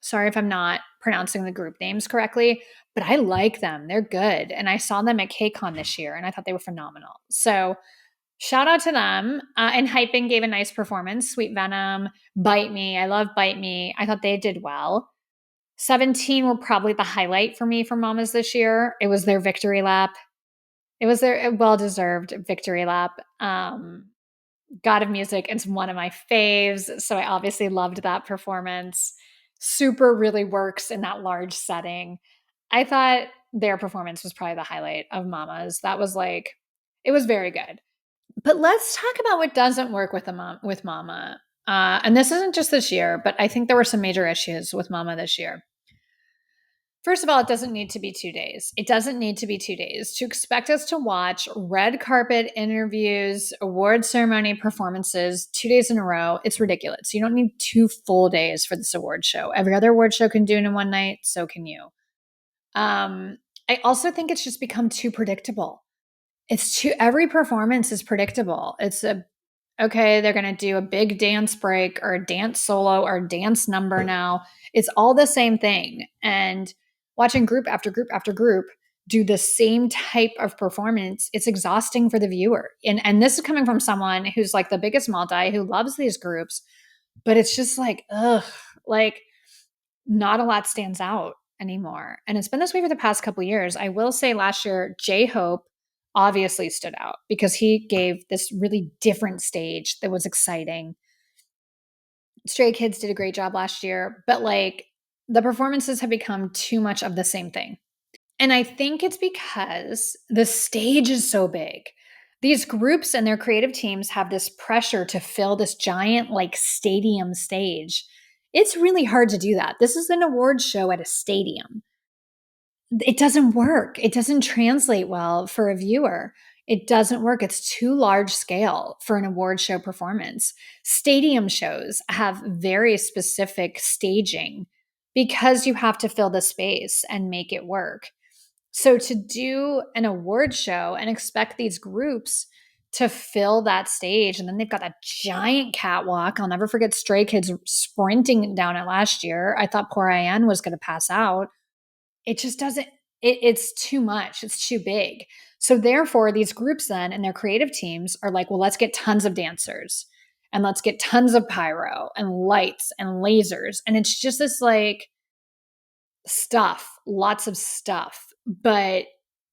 Sorry if I'm not pronouncing the group names correctly, but I like them. They're good. And I saw them at KCON this year, and I thought they were phenomenal. So shout out to them. And Hyping gave a nice performance. Sweet Venom, Bite Me. I love Bite Me. I thought they did well. 17 were probably the highlight for me for Mamas this year. It was their victory lap. It was their well-deserved victory lap. God of Music is one of my faves, so I obviously loved that performance. Super really works in that large setting. I thought their performance was probably the highlight of Mama's. That was like, it was very good. But let's talk about what doesn't work with with Mama. And this isn't just this year, but I think there were some major issues with Mama this year. First of all, it doesn't need to be 2 days. It doesn't need to be 2 days. To expect us to watch red carpet interviews, award ceremony performances 2 days in a row, it's ridiculous. You don't need 2 full days for this award show. Every other award show can do it in one night, so can you. I also think it's just become too predictable. Every performance is predictable. Okay, they're going to do a big dance break or a dance solo or a dance number now. It's all the same thing. And watching group after group after group do the same type of performance, it's exhausting for the viewer. And this is coming from someone who's like the biggest multi who loves these groups, but it's just like, ugh, like not a lot stands out anymore. And it's been this way for the past couple of years. I will say last year, J-Hope obviously stood out because he gave this really different stage that was exciting. Stray Kids did a great job last year, but like the performances have become too much of the same thing. And I think it's because the stage is so big. These groups and their creative teams have this pressure to fill this giant, like, stadium stage. It's really hard to do that. This is an award show at a stadium. It doesn't work. It doesn't translate well for a viewer. It doesn't work. It's too large scale for an award show performance. Stadium shows have very specific staging because you have to fill the space and make it work. So to do an award show and expect these groups to fill that stage, and then they've got a giant catwalk. I'll never forget Stray Kids sprinting down it last year. I thought poor Ian was going to pass out. It just doesn't, it's too much. It's too big. So therefore, these groups then and their creative teams are like, well, let's get tons of dancers and let's get tons of pyro and lights and lasers. And it's just this like stuff, lots of stuff, but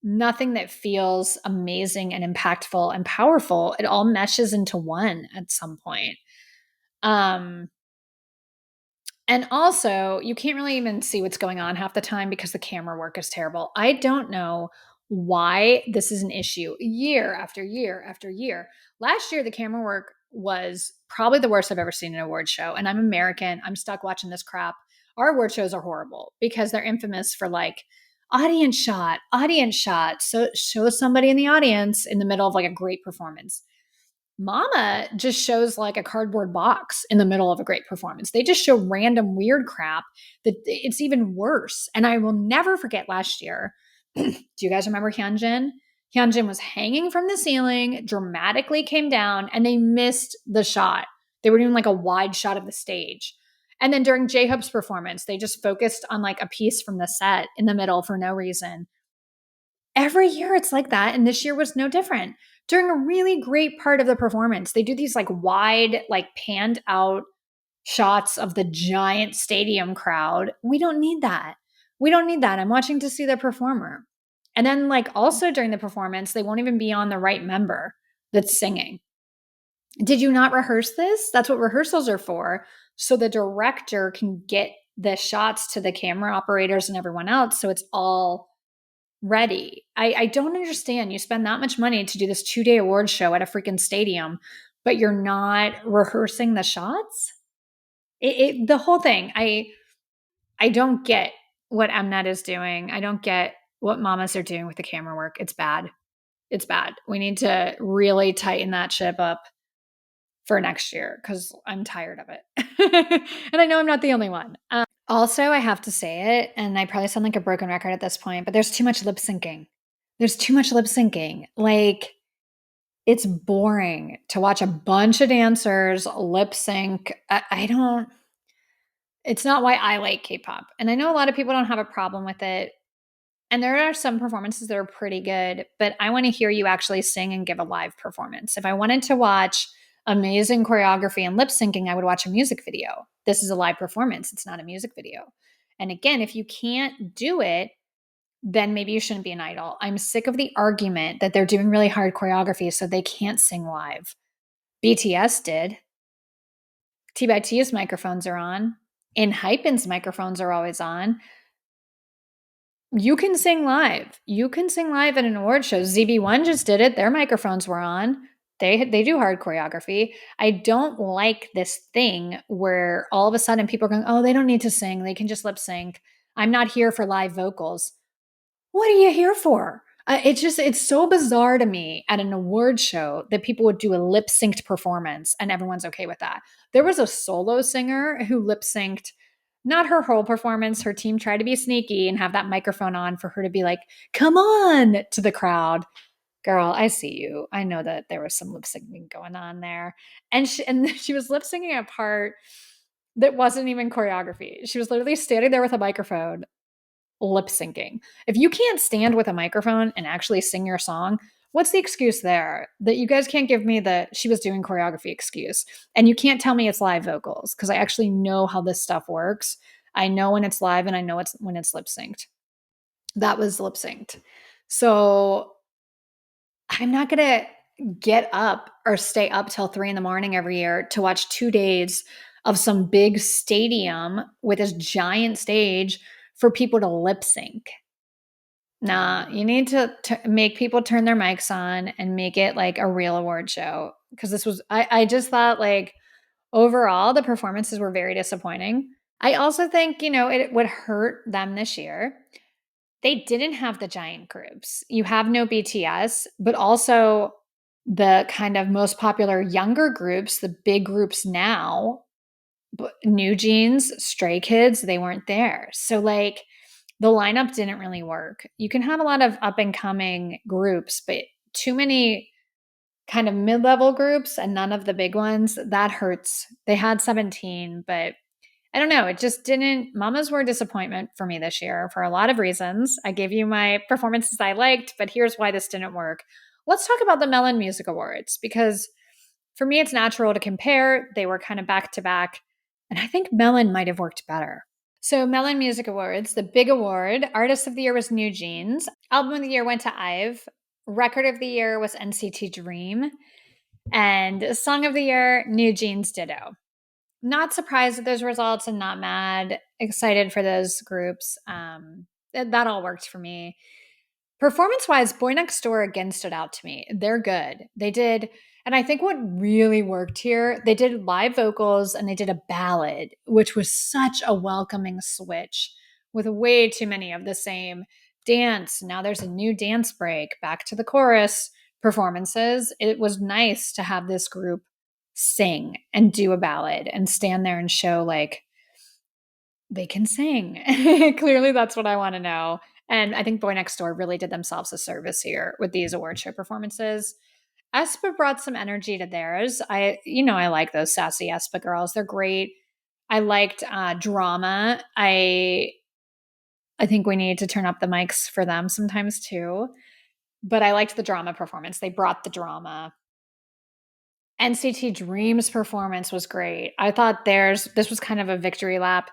nothing that feels amazing and impactful and powerful. It all meshes into one at some point. And also, you can't really even see what's going on half the time because the camera work is terrible. I don't know why this is an issue year after year after year. Last year, the camera work was probably the worst I've ever seen in an award show. And I'm American. I'm stuck watching this crap. Our award shows are horrible because they're infamous for like audience shot. So show somebody in the audience in the middle of like a great performance. Mama just shows like a cardboard box in the middle of a great performance. They just show random weird crap that it's even worse. And I will never forget last year. Do you guys remember Hyunjin? Hyunjin was hanging from the ceiling, dramatically came down, and they missed the shot. They were doing like a wide shot of the stage. And then during J-Hope's performance, they just focused on like a piece from the set in the middle for no reason. Every year it's like that, and this year was no different. During a really great part of the performance, they do these like wide, like panned out shots of the giant stadium crowd. We don't need that. We don't need that. I'm watching to see the performer. And then, like, also during the performance, they won't even be on the right member that's singing. Did you not rehearse this? That's what rehearsals are for. So the director can get the shots to the camera operators and everyone else. So it's all ready. I don't understand. You spend that much money to do this 2-day award show at a freaking stadium, but you're not rehearsing the shots? The whole thing. I don't get what Mnet is doing. I don't get what mamas are doing with the camera work. It's bad. It's bad. We need to really tighten that ship up for next year because I'm tired of it. And I know I'm not the only one. Also, I have to say it, and I probably sound like a broken record at this point, but there's too much lip syncing. There's too much lip syncing. Like, it's boring to watch a bunch of dancers lip sync. I don't, it's not why I like K-pop. And I know a lot of people don't have a problem with it. And there are some performances that are pretty good, but I want to hear you actually sing and give a live performance. If I wanted to watch amazing choreography and lip syncing, I would watch a music video. This is a live performance. It's not a music video. And again, if you can't do it, then maybe you shouldn't be an idol. I'm sick of the argument that they're doing really hard choreography so they can't sing live. BTS did. T by T's microphones are on. ENHYPEN's microphones are always on. You can sing live. You can sing live at an award show. ZB1 just did it. Their microphones were on. They do hard choreography. I don't like this thing where all of a sudden people are going, oh, they don't need to sing. They can just lip sync. I'm not here for live vocals. What are you here for? It's so bizarre to me at an award show that people would do a lip synced performance and everyone's okay with that. There was a solo singer who lip synced, not her whole performance. Her team tried to be sneaky and have that microphone on for her to be like, come on to the crowd. Girl, I see you. I know that there was some lip syncing going on there. And she was lip syncing a part that wasn't even choreography. She was literally standing there with a microphone lip syncing. If you can't stand with a microphone and actually sing your song, what's the excuse there? That you guys can't give me the she was doing choreography excuse. And you can't tell me it's live vocals because I actually know how this stuff works. I know when it's live and I know it's when it's lip synced. That was lip synced. So I'm not going to get up or stay up till 3 a.m. every year to watch 2 days of some big stadium with this giant stage for people to lip sync. Nah, you need to make people turn their mics on and make it like a real award show. Because this was, I just thought like overall the performances were very disappointing. I also think, it would hurt them this year. They didn't have the giant groups. You have no BTS, but also the kind of most popular younger groups, the big groups now, Newjeans, Stray Kids, they weren't there. So like the lineup didn't really work. You can have a lot of up and coming groups, but too many kind of mid-level groups and none of the big ones, that hurts. They had 17, but I don't know. It just didn't. Mamas were a disappointment for me this year for a lot of reasons. I gave you my performances I liked, but here's why this didn't work. Let's talk about the Melon Music Awards because for me, it's natural to compare. They were kind of back to back, and I think Melon might have worked better. So, Melon Music Awards, the big award, Artist of the Year was Newjeans, Album of the Year went to RIIZE, Record of the Year was NCT Dream, and Song of the Year, Newjeans Ditto. Not surprised at those results and not mad. Excited for those groups. That all worked for me. Performance-wise, Boy Next Door again stood out to me. They're good. They did, and I think what really worked here, they did live vocals and they did a ballad, which was such a welcoming switch with way too many of the same dance. Now there's a new dance break, back to the chorus performances. It was nice to have this group sing and do a ballad and stand there and show like they can sing. Clearly that's what I want to know. And I think Boy Next Door really did themselves a service here with these award show performances. aespa brought some energy to theirs. I like those sassy aespa girls. They're great. I liked drama. I think we need to turn up the mics for them sometimes too. But I liked the drama performance. They brought the drama. NCT Dream's performance was great. I thought this was kind of a victory lap.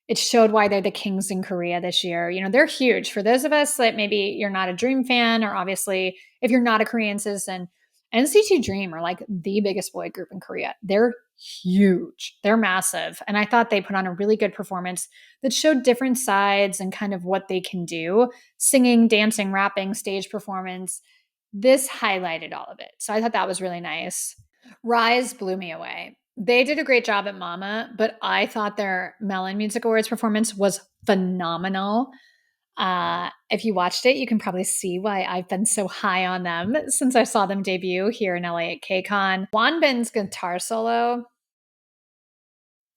It showed why they're the kings in Korea this year. They're huge. For those of us that maybe you're not a Dream fan, or obviously if you're not a Korean citizen, NCT Dream are like the biggest boy group in Korea. They're huge. They're massive. And I thought they put on a really good performance that showed different sides and kind of what they can do: singing, dancing, rapping, stage performance. This highlighted all of it. So I thought that was really nice. RIIZE blew me away. They did a great job at Mama, but I thought their Melon Music Awards performance was phenomenal. If you watched it, you can probably see why I've been so high on them since I saw them debut here in LA at KCON. Wonbin's guitar solo,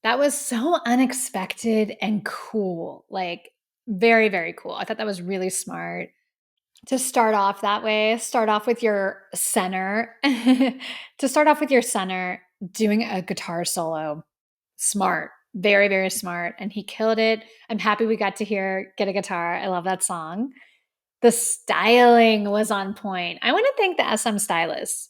that was so unexpected and cool. Like, very, very cool. I thought that was really smart to start off that way. Start off with your center. To start off with your center doing a guitar solo. Smart. Very, very smart. And he killed it. I'm happy we got to hear Get a Guitar. I love that song. The styling was on point. I want to thank the SM stylists.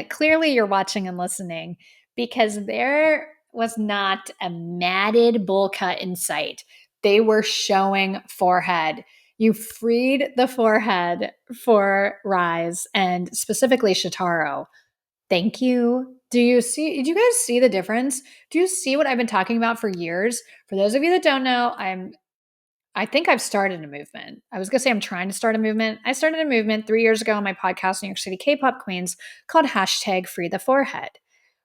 Clearly, you're watching and listening, because there was not a matted bowl cut in sight. They were showing forehead. You freed the forehead for RIIZE, and specifically Shotaro. Thank you. Did you guys see the difference? Do you see what I've been talking about for years? For those of you that don't know, I think I've started a movement. I was going to say I'm trying to start a movement. I started a movement 3 years ago on my podcast, New York City K-pop Queens, called hashtag Free the Forehead.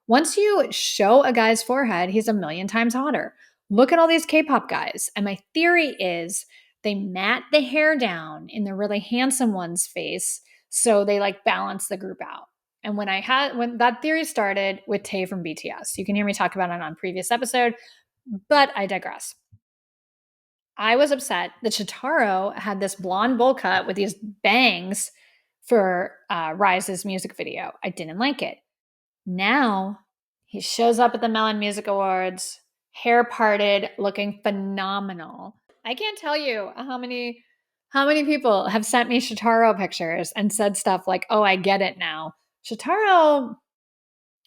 Once you show a guy's forehead, he's a million times hotter. Look at all these K-pop guys. And my theory is they mat the hair down in the really handsome one's face, so they like balance the group out. And when that theory started with Tae from BTS, you can hear me talk about it on previous episode, but I digress. I was upset that Shotaro had this blonde bowl cut with these bangs for RIIZE's music video. I didn't like it. Now he shows up at the Melon Music Awards, hair parted, looking phenomenal. I can't tell you how many people have sent me Shotaro pictures and said stuff like, "Oh, I get it now." Shotaro,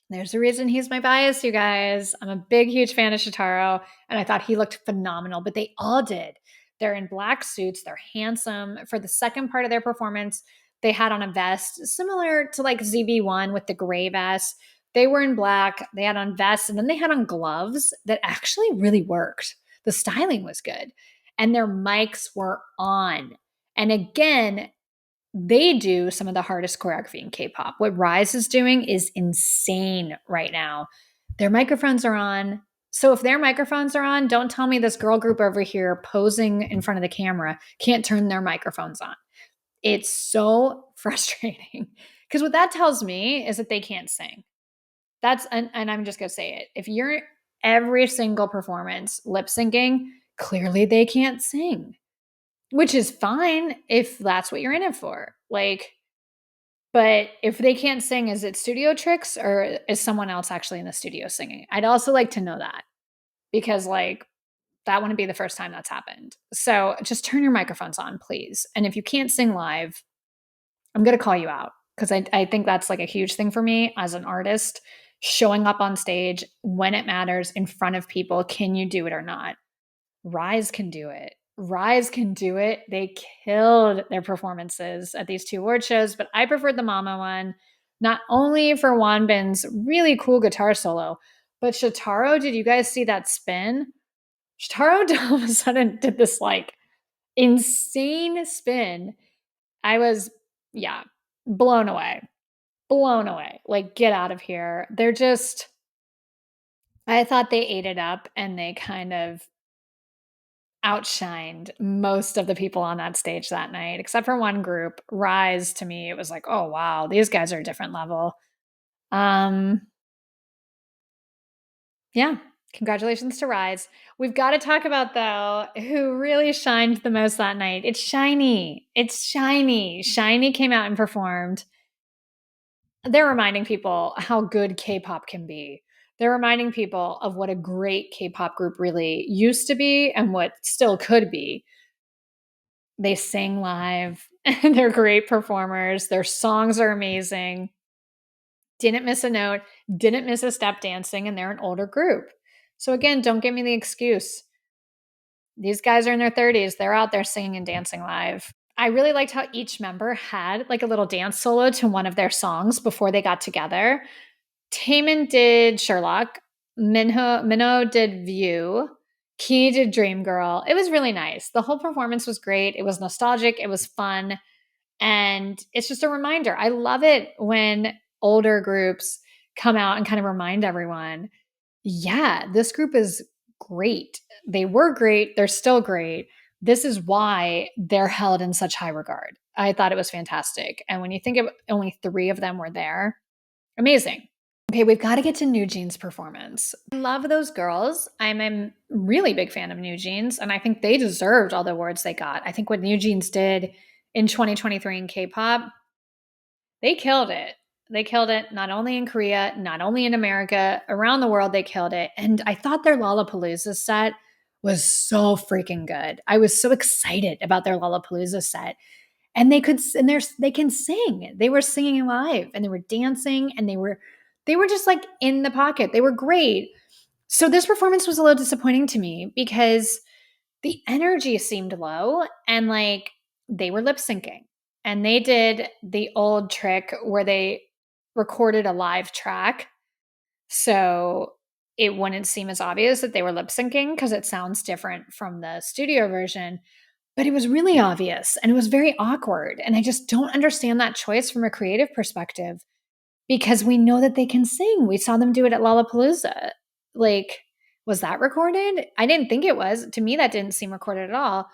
there's a reason he's my bias, you guys. I'm a big, huge fan of Shotaro, and I thought he looked phenomenal, but they all did. They're in black suits. They're handsome. For the second part of their performance, they had on a vest similar to like ZB1 with the gray vest. They were in black. They had on vests, and then they had on gloves that actually really worked. The styling was good, and their mics were on. And again, they do some of the hardest choreography in K-pop. What RIIZE is doing is insane right now. Their microphones are on. So if their microphones are on, don't tell me this girl group over here posing in front of the camera can't turn their microphones on. It's so frustrating, because what that tells me is that they can't sing. And I'm just going to say it. If you're every single performance lip syncing, clearly they can't sing, which is fine if that's what you're in it for. Like, but if they can't sing, is it studio tricks, or is someone else actually in the studio singing? I'd also like to know that, because like that wouldn't be the first time that's happened. So just turn your microphones on, please. And if you can't sing live, I'm going to call you out, because I think that's like a huge thing for me as an artist. Showing up on stage when it matters in front of people, can you do it or not? RIIZE can do it. RIIZE can do it. They killed their performances at these two award shows, but I preferred the Mama one, not only for Wonbin's really cool guitar solo, but Shotaro, did you guys see that spin? Shotaro all of a sudden did this like insane spin. I was, yeah, blown away. Blown away. Like, get out of here. I thought they ate it up, and they kind of outshined most of the people on that stage that night, except for one group. RIIZE, to me, it was like, oh wow, these guys are a different level. Yeah, Congratulations to RIIZE. We've got to talk about, though, who really shined the most that night. It's SHINee. It's SHINee. SHINee came out and performed. They're reminding people how good K-pop can be. They're reminding people of what a great K-pop group really used to be and what still could be. They sing live. They're great performers. Their songs are amazing. Didn't miss a note, didn't miss a step dancing, and they're an older group. So again, don't give me the excuse. These guys are in their 30s. They're out there singing and dancing live. I really liked how each member had like a little dance solo to one of their songs before they got together. Taemin did Sherlock. Minho did View. Key did Dream Girl. It was really nice. The whole performance was great. It was nostalgic. It was fun. And it's just a reminder. I love it when older groups come out and kind of remind everyone, yeah, this group is great. They were great. They're still great. This is why they're held in such high regard. I thought it was fantastic. And when you think of only 3 of them were there, amazing. Okay, we've got to get to Newjeans' performance. I love those girls. I'm a really big fan of Newjeans, and I think they deserved all the awards they got. I think what Newjeans did in 2023 in K-pop, they killed it. They killed it not only in Korea, not only in America, around the world, they killed it. And I thought their Lollapalooza set was so freaking good. I was so excited about their Lollapalooza set. And they can sing. They were singing live and they were dancing and they were just like in the pocket. They were great. So this performance was a little disappointing to me because the energy seemed low and like they were lip syncing. And they did the old trick where they recorded a live track so it wouldn't seem as obvious that they were lip syncing because it sounds different from the studio version. But it was really obvious and it was very awkward. And I just don't understand that choice from a creative perspective because we know that they can sing. We saw them do it at Lollapalooza. Like, was that recorded? I didn't think it was. To me, that didn't seem recorded at all.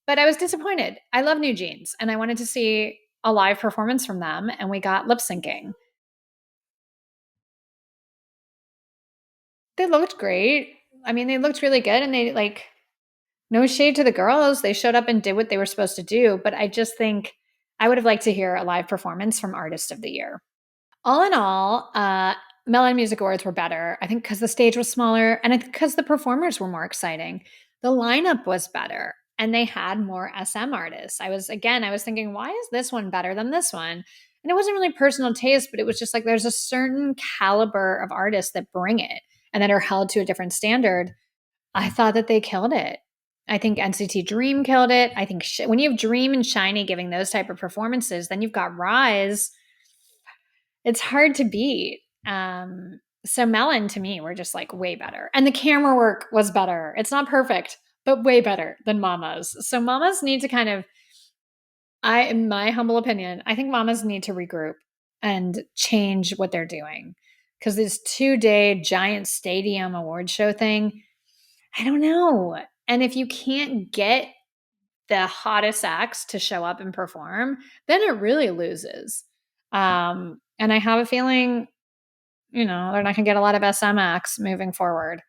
But I was disappointed. I love Newjeans and I wanted to see a live performance from them, and we got lip syncing. They looked great. I mean, they looked really good, and they like, no shade to the girls. They showed up and did what they were supposed to do. But I just think I would have liked to hear a live performance from Artist of the Year. All in all, Melon Music Awards were better. I think because the stage was smaller and I think because the performers were more exciting. The lineup was better and they had more SM artists. I was thinking, why is this one better than this one? And it wasn't really personal taste, but it was just like there's a certain caliber of artists that bring it and that are held to a different standard. I thought that they killed it. I think NCT Dream killed it. I think when you have Dream and SHINee giving those type of performances, then you've got RIIZE. It's hard to beat. So Melon to me were just like way better. And the camera work was better. It's not perfect, but way better than Mama's. So Mama's need to kind of, in my humble opinion, I think Mamas need to regroup and change what they're doing. Because this 2-day giant stadium award show thing, I don't know. And if you can't get the hottest acts to show up and perform, then it really loses. And I have a feeling, they're not going to get a lot of SM acts moving forward.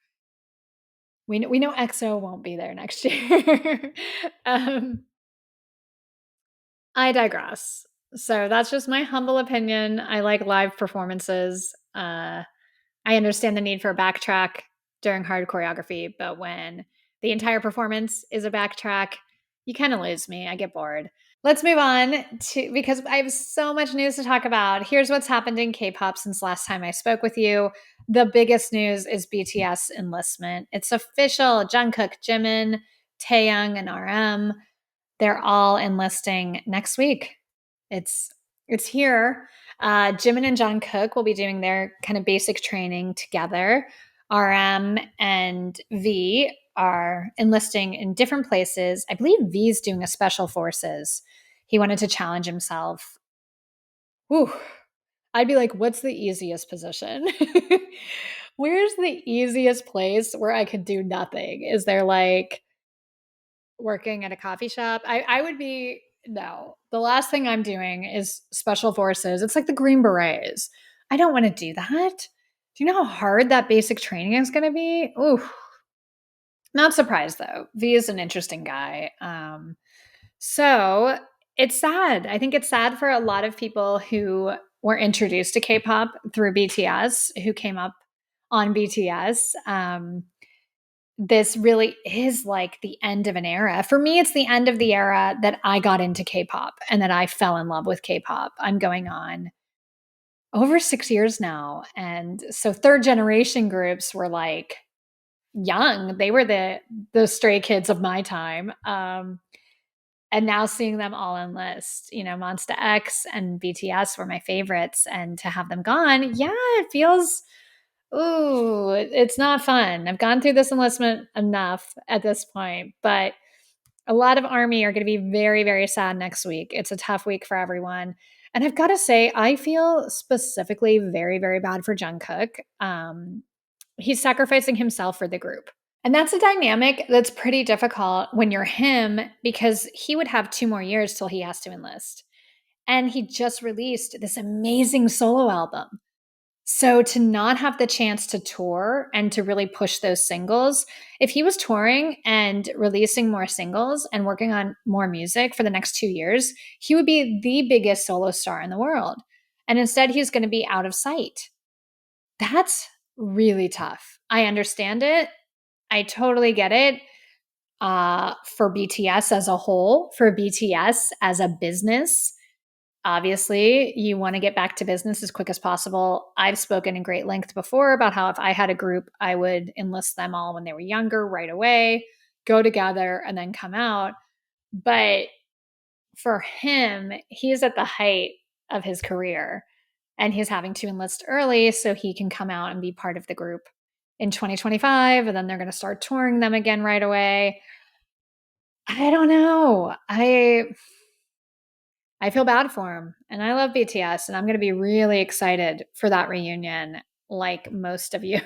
We know EXO won't be there next year. I digress. So that's just my humble opinion. I like live performances. I understand the need for a backtrack during hard choreography, but when the entire performance is a backtrack, you kind of lose me. I get bored. Let's move on to, because I have so much news to talk about. Here's what's happened in K-pop since last time I spoke with you. The biggest news is BTS enlistment. It's official. Jungkook, Jimin, Taehyung, and RM, they're all enlisting next week. It's here. Jimin and Jungkook will be doing their kind of basic training together. RM and V are enlisting in different places. I believe V's doing a special forces. He wanted to challenge himself. Whew. I'd be like, what's the easiest position? Where's the easiest place where I could do nothing? Is there like working at a coffee shop? I would be, no. The last thing I'm doing is special forces. It's like the Green Berets. I don't want to do that. Do you know how hard that basic training is going to be? Ooh, not surprised though. V is an interesting guy. So it's sad. I think it's sad for a lot of people who were introduced to K-pop through BTS, who came up on BTS. This really is like the end of an era. For me, it's the end of the era that I got into K-pop and that I fell in love with K-pop. I'm going on over 6 years now. And so third generation groups were like young. They were the stray kids of my time. And now seeing them all enlist, Monsta X and BTS were my favorites. And to have them gone, yeah, it feels, ooh, it's not fun. I've gone through this enlistment enough at this point, but a lot of Army are going to be very, very sad next week. It's a tough week for everyone. And I've got to say, I feel specifically very, very bad for Jungkook. He's sacrificing himself for the group. And that's a dynamic that's pretty difficult when you're him because he would have 2 more years till he has to enlist. And he just released this amazing solo album. So to not have the chance to tour and to really push those singles, if he was touring and releasing more singles and working on more music for the next 2 years, he would be the biggest solo star in the world. And instead, he's going to be out of sight. That's really tough. I understand it. I totally get it. For BTS as a whole, for BTS as a business, obviously, you want to get back to business as quick as possible. I've spoken in great length before about how if I had a group, I would enlist them all when they were younger right away, go together, and then come out. But for him, he's at the height of his career and he's having to enlist early so he can come out and be part of the group in 2025. And then they're going to start touring them again right away. I don't know. I feel bad for him. And I love BTS and I'm going to be really excited for that reunion like most of you.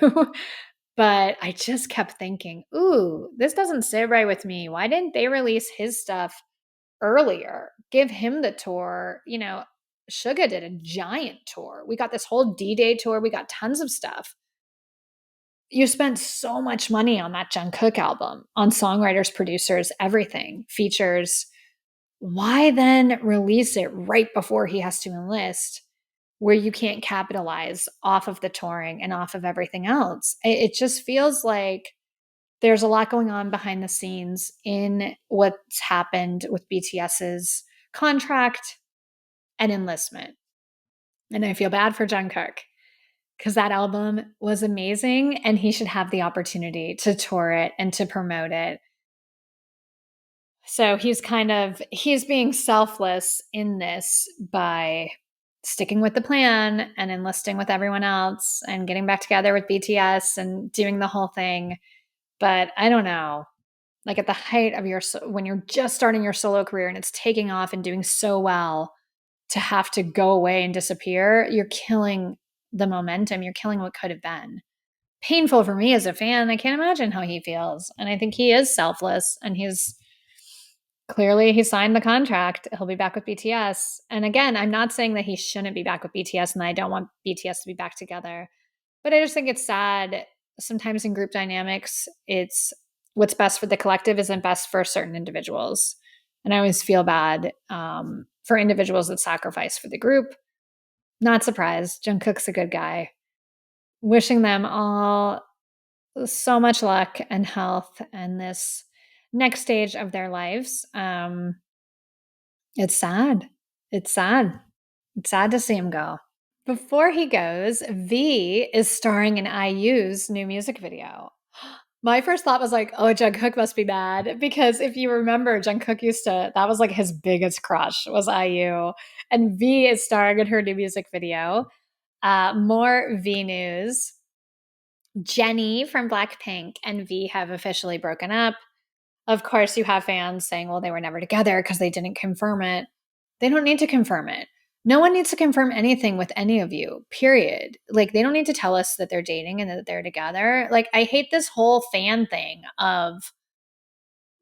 But I just kept thinking, ooh, this doesn't sit right with me. Why didn't they release his stuff earlier? Give him the tour. Suga did a giant tour. We got this whole D-Day tour. We got tons of stuff. You spent so much money on that Jungkook album, on songwriters, producers, everything, features. Why then release it right before he has to enlist where you can't capitalize off of the touring and off of everything else? It just feels like there's a lot going on behind the scenes in what's happened with BTS's contract and enlistment. And I feel bad for Jungkook because that album was amazing and he should have the opportunity to tour it and to promote it. So he's being selfless in this by sticking with the plan and enlisting with everyone else and getting back together with BTS and doing the whole thing. But I don't know, like at the height of when you're just starting your solo career and it's taking off and doing so well, to have to go away and disappear, you're killing the momentum. You're killing what could have been. Painful for me as a fan. I can't imagine how he feels. And I think he is selfless and he signed the contract. He'll be back with BTS. And again, I'm not saying that he shouldn't be back with BTS and I don't want BTS to be back together. But I just think it's sad. Sometimes in group dynamics, it's what's best for the collective isn't best for certain individuals. And I always feel bad for individuals that sacrifice for the group. Not surprised. Jungkook's a good guy. Wishing them all so much luck and health and this next stage of their lives. It's sad. It's sad. It's sad to see him go. Before he goes, V is starring in IU's new music video. My first thought was like, oh, Jungkook must be mad because if you remember, Jungkook that was like his biggest crush was IU. And V is starring in her new music video. More V news. Jennie from Blackpink and V have officially broken up. Of course, you have fans saying, well, they were never together because they didn't confirm it. They don't need to confirm it. No one needs to confirm anything with any of you, period. Like, they don't need to tell us that they're dating and that they're together. Like, I hate this whole fan thing of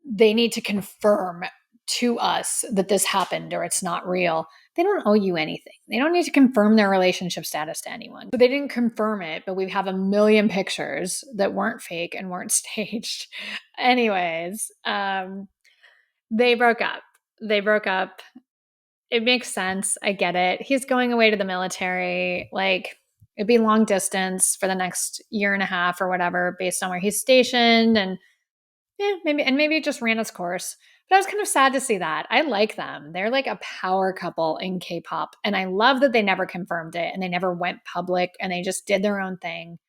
they need to confirm to us that this happened or it's not real. they don't owe you anything. They don't need to confirm their relationship status to anyone. So they didn't confirm it, but we have a million pictures that weren't fake and weren't staged. Anyways, they broke up. They broke up. It makes sense. I get it. He's going away to the military. Like, it'd be long distance for the next year and a half or whatever, based on where he's stationed. And maybe it just ran its course. But I was kind of sad to see that. I like them. They're like a power couple in K-pop. And I love that they never confirmed it and they never went public and they just did their own thing.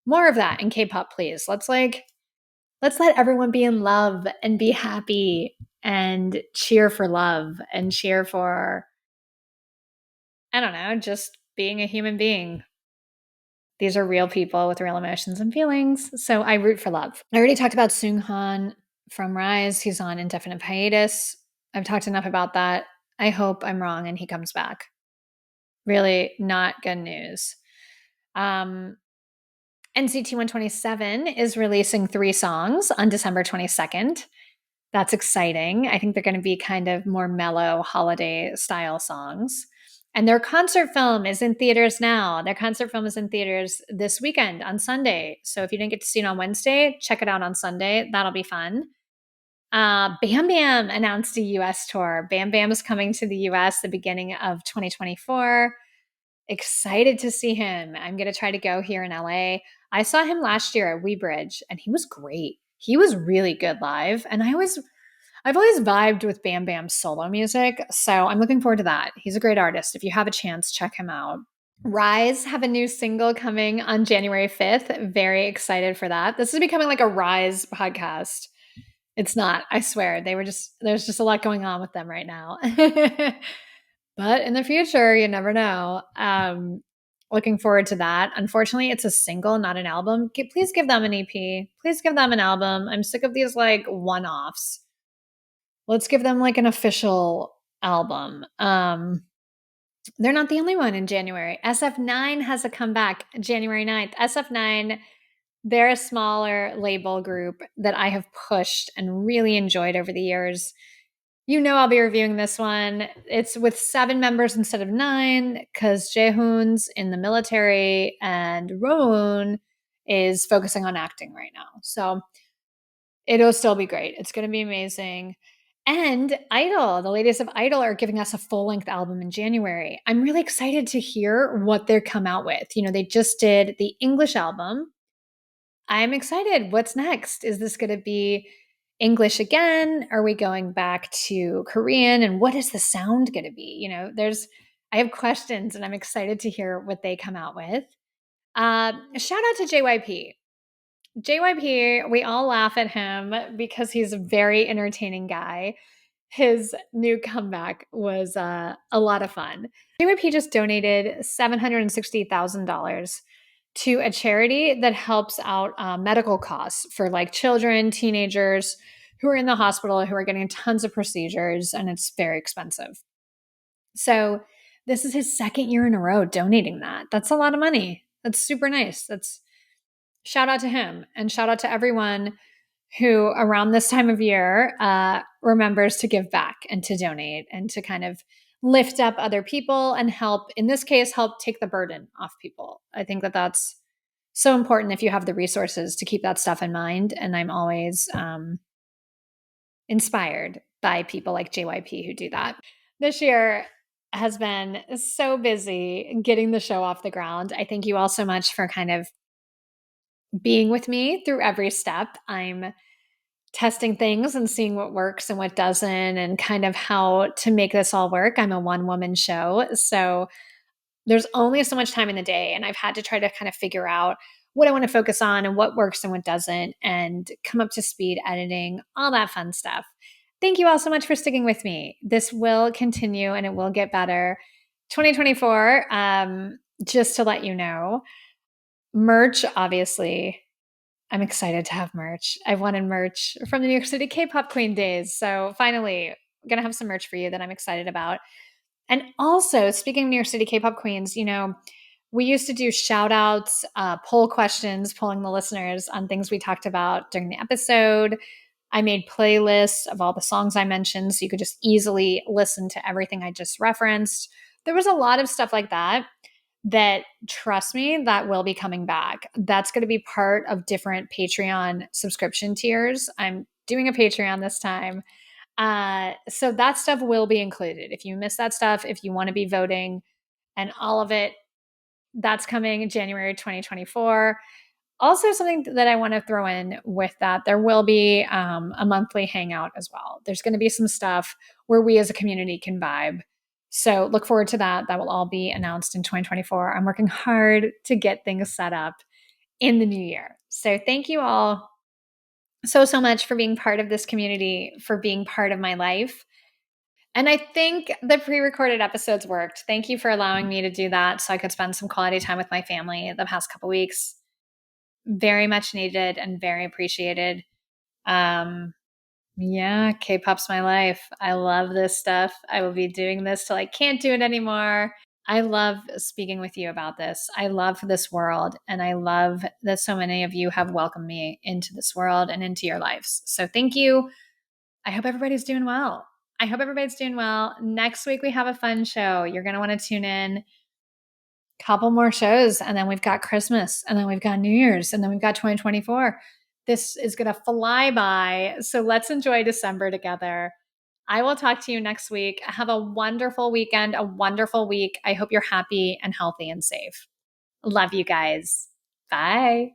More of that in K-pop, please. Let's let everyone be in love and be happy and cheer for love and cheer for, I don't know, just being a human being. These are real people with real emotions and feelings. So I root for love. I already talked about Seunghan from RIIZE. He's on indefinite hiatus. I've talked enough about that. I hope I'm wrong and he comes back. Really not good news. NCT 127 is releasing 3 songs on December 22nd. That's exciting. I think they're going to be kind of more mellow holiday style songs. And their concert film is in theaters now. Their concert film is in theaters this weekend on Sunday. So if you didn't get to see it on Wednesday, check it out on Sunday. That'll be fun. Bam Bam announced a US tour. Bam Bam is coming to the US the beginning of 2024. Excited to see him. I'm going to try to go here in LA. I saw him last year at WeBridge and he was great. He was really good live. And I've always vibed with Bam Bam's solo music, so I'm looking forward to that. He's a great artist. If you have a chance, check him out. RIIZE have a new single coming on January 5th. Very excited for that. This is becoming like a RIIZE podcast. It's not, I swear. There's just a lot going on with them right now. But in the future, you never know. Looking forward to that. Unfortunately, it's a single, not an album. Please give them an EP. Please give them an album. I'm sick of these like one-offs. Let's give them like an official album. They're not the only one in January. SF9 has a comeback January 9th. SF9, they're a smaller label group that I have pushed and really enjoyed over the years. You know I'll be reviewing this one. It's with 7 members instead of 9 because Jaehoon's in the military and Rowoon is focusing on acting right now. So it'll still be great. It's going to be amazing. And Idol, the ladies of Idol are giving us a full-length album in January. I'm really excited to hear what they come out with. You know, they just did the English album. I'm excited. What's next? Is this going to be English again? Are we going back to Korean? And what is the sound going to be? You know, I have questions and I'm excited to hear what they come out with. Shout out to JYP. JYP, we all laugh at him because he's a very entertaining guy. His new comeback was a lot of fun. JYP just donated $760,000 to a charity that helps out medical costs for like children, teenagers who are in the hospital, who are getting tons of procedures, and it's very expensive. So this is his 2nd year in a row donating that. That's a lot of money. That's super nice. Shout out to him and shout out to everyone who around this time of year remembers to give back and to donate and to kind of lift up other people and help, in this case, help take the burden off people. I think that that's so important if you have the resources to keep that stuff in mind. And I'm always inspired by people like JYP who do that. This year has been so busy getting the show off the ground. I thank you all so much for kind of being with me through every step. I'm testing things and seeing what works and what doesn't and kind of how to make this all work. I'm a one-woman show, so there's only so much time in the day, and I've had to try to kind of figure out what I want to focus on and what works and what doesn't and come up to speed editing, all that fun stuff. Thank you all so much for sticking with me. This will continue and it will get better. 2024, just to let you know, merch, obviously, I'm excited to have merch. I've wanted merch from the New York City K-pop Queen days. So finally, I'm going to have some merch for you that I'm excited about. And also, speaking of New York City K-pop Queens, you know, we used to do shout outs, poll questions, polling the listeners on things we talked about during the episode. I made playlists of all the songs I mentioned so you could just easily listen to everything I just referenced. There was a lot of stuff like that trust me, that will be coming back. That's going to be part of different Patreon subscription tiers. I'm doing a Patreon this time. So that stuff will be included. If you miss that stuff, if you want to be voting and all of it, that's coming January 2024. Also, something that I want to throw in with that, there will be a monthly hangout as well. There's going to be some stuff where we as a community can vibe. So look forward to that. That will all be announced in 2024. I'm working hard to get things set up in the new year. So thank you all so much for being part of this community, for being part of my life. And I think the pre-recorded episodes worked. Thank you for allowing me to do that so I could spend some quality time with my family the past couple weeks. Very much needed and very appreciated. Yeah, K-pop's my life. I love this stuff. I will be doing this till I can't do it anymore. I love speaking with you about this. I love this world, and I love that so many of you have welcomed me into this world and into your lives. So thank you. I hope everybody's doing well. Next week we have a fun show. You're going to want to tune in. Couple more shows, and then we've got Christmas, and then we've got New Year's, and then we've got 2024. This is going to fly by. So let's enjoy December together. I will talk to you next week. Have a wonderful weekend, a wonderful week. I hope you're happy and healthy and safe. Love you guys. Bye.